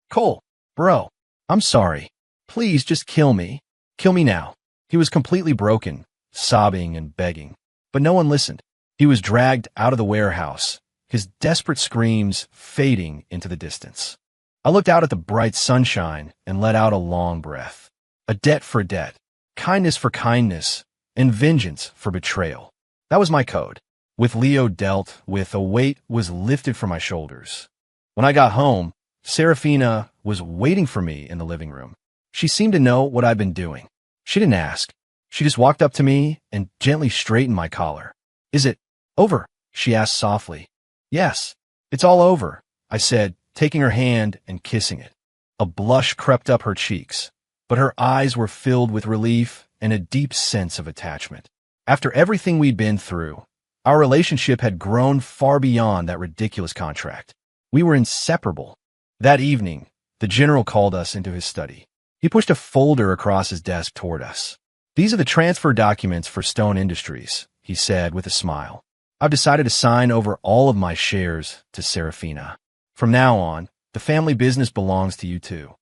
Cole, bro, I'm sorry. Please just kill me. Kill me now. He was completely broken, sobbing and begging. But no one listened. He was dragged out of the warehouse, his desperate screams fading into the distance. I looked out at the bright sunshine and let out a long breath. A debt for debt, kindness for kindness, and vengeance for betrayal. That was my code. With Leo dealt with, a weight was lifted from my shoulders. When I got home, Serafina was waiting for me in the living room. She seemed to know what I'd been doing. She didn't ask. She just walked up to me and gently straightened my collar. Is it over? She asked softly. Yes, it's all over, I said, taking her hand and kissing it. A blush crept up her cheeks, but her eyes were filled with relief and a deep sense of attachment. After everything we'd been through, our relationship had grown far beyond that ridiculous contract. We were inseparable. That evening, the general called us into his study. He pushed a folder across his desk toward us. These are the transfer documents for Stone Industries, he said with a smile. I've decided to sign over all of my shares to Serafina. From now on, the family business belongs to you too.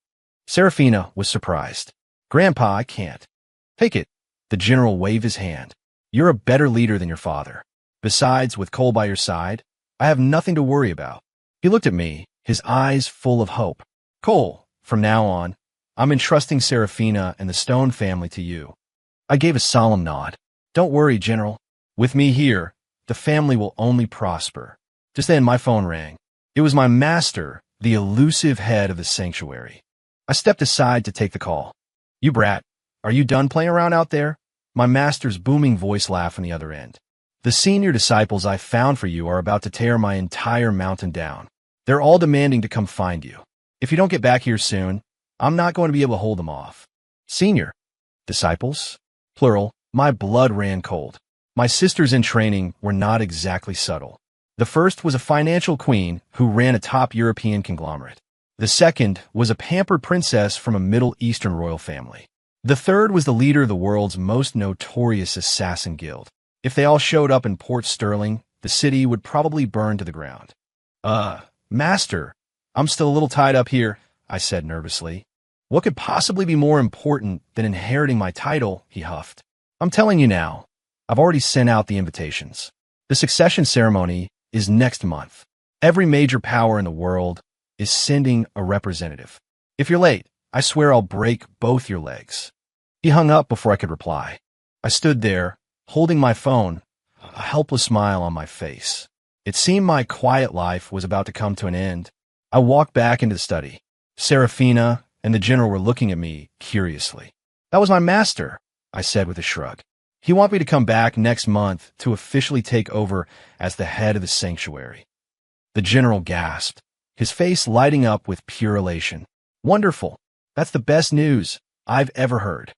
Serafina was surprised. Grandpa, I can't. Take it. The general waved his hand. You're a better leader than your father. Besides, with Cole by your side, I have nothing to worry about. He looked at me, his eyes full of hope. Cole, from now on, I'm entrusting Serafina and the Stone family to you. I gave a solemn nod. Don't worry, General. With me here, the family will only prosper. Just then my phone rang. It was my master, the elusive head of the sanctuary. I stepped aside to take the call. You brat, are you done playing around out there? My master's booming voice laughed from the other end. The senior disciples I found for you are about to tear my entire mountain down. They're all demanding to come find you. If you don't get back here soon, I'm not going to be able to hold them off. Senior disciples? Plural. My blood ran cold. My sisters in training were not exactly subtle. The first was a financial queen who ran a top European conglomerate. The second was a pampered princess from a Middle Eastern royal family. The third was the leader of the world's most notorious assassin guild. If they all showed up in Port Sterling, the city would probably burn to the ground. Master, I'm still a little tied up here, I said nervously. What could possibly be more important than inheriting my title, he huffed. I'm telling you now, I've already sent out the invitations. The succession ceremony is next month. Every major power in the world is sending a representative. If you're late, I swear I'll break both your legs. He hung up before I could reply. I stood there, holding my phone, a helpless smile on my face. It seemed my quiet life was about to come to an end. I walked back into the study. Serafina and the general were looking at me curiously. That was my master, I said with a shrug. He wants me to come back next month to officially take over as the head of the sanctuary. The general gasped, his face lighting up with pure elation. Wonderful. That's the best news I've ever heard.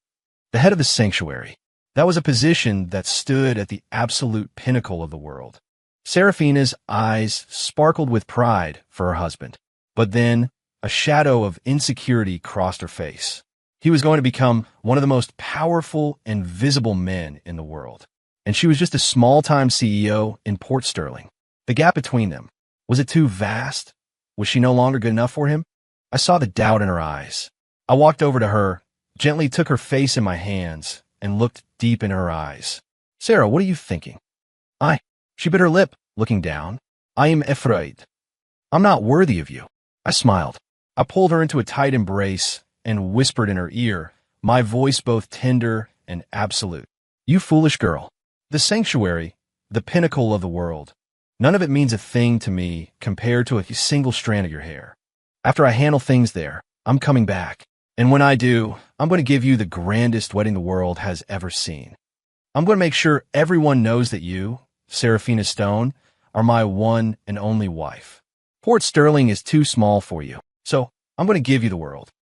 The head of the sanctuary. That was a position that stood at the absolute pinnacle of the world. Serafina's eyes sparkled with pride for her husband. But then, a shadow of insecurity crossed her face. He was going to become one of the most powerful and visible men in the world. And she was just a small-time CEO in Port Sterling. The gap between them, was it too vast? Was she no longer good enough for him? I saw the doubt in her eyes. I walked over to her, gently took her face in my hands, and looked deep in her eyes. Sarah, what are you thinking? She bit her lip, looking down. I am afraid. I'm not worthy of you. I smiled. I pulled her into a tight embrace and whispered in her ear, my voice both tender and absolute. You foolish girl. The sanctuary, the pinnacle of the world. None of it means a thing to me compared to a single strand of your hair. After I handle things there, I'm coming back. And when I do, I'm going to give you the grandest wedding the world has ever seen. I'm going to make sure everyone knows that you, Serafina Stone, are my one and only wife. Port Sterling is too small for you, so I'm going to give you the world.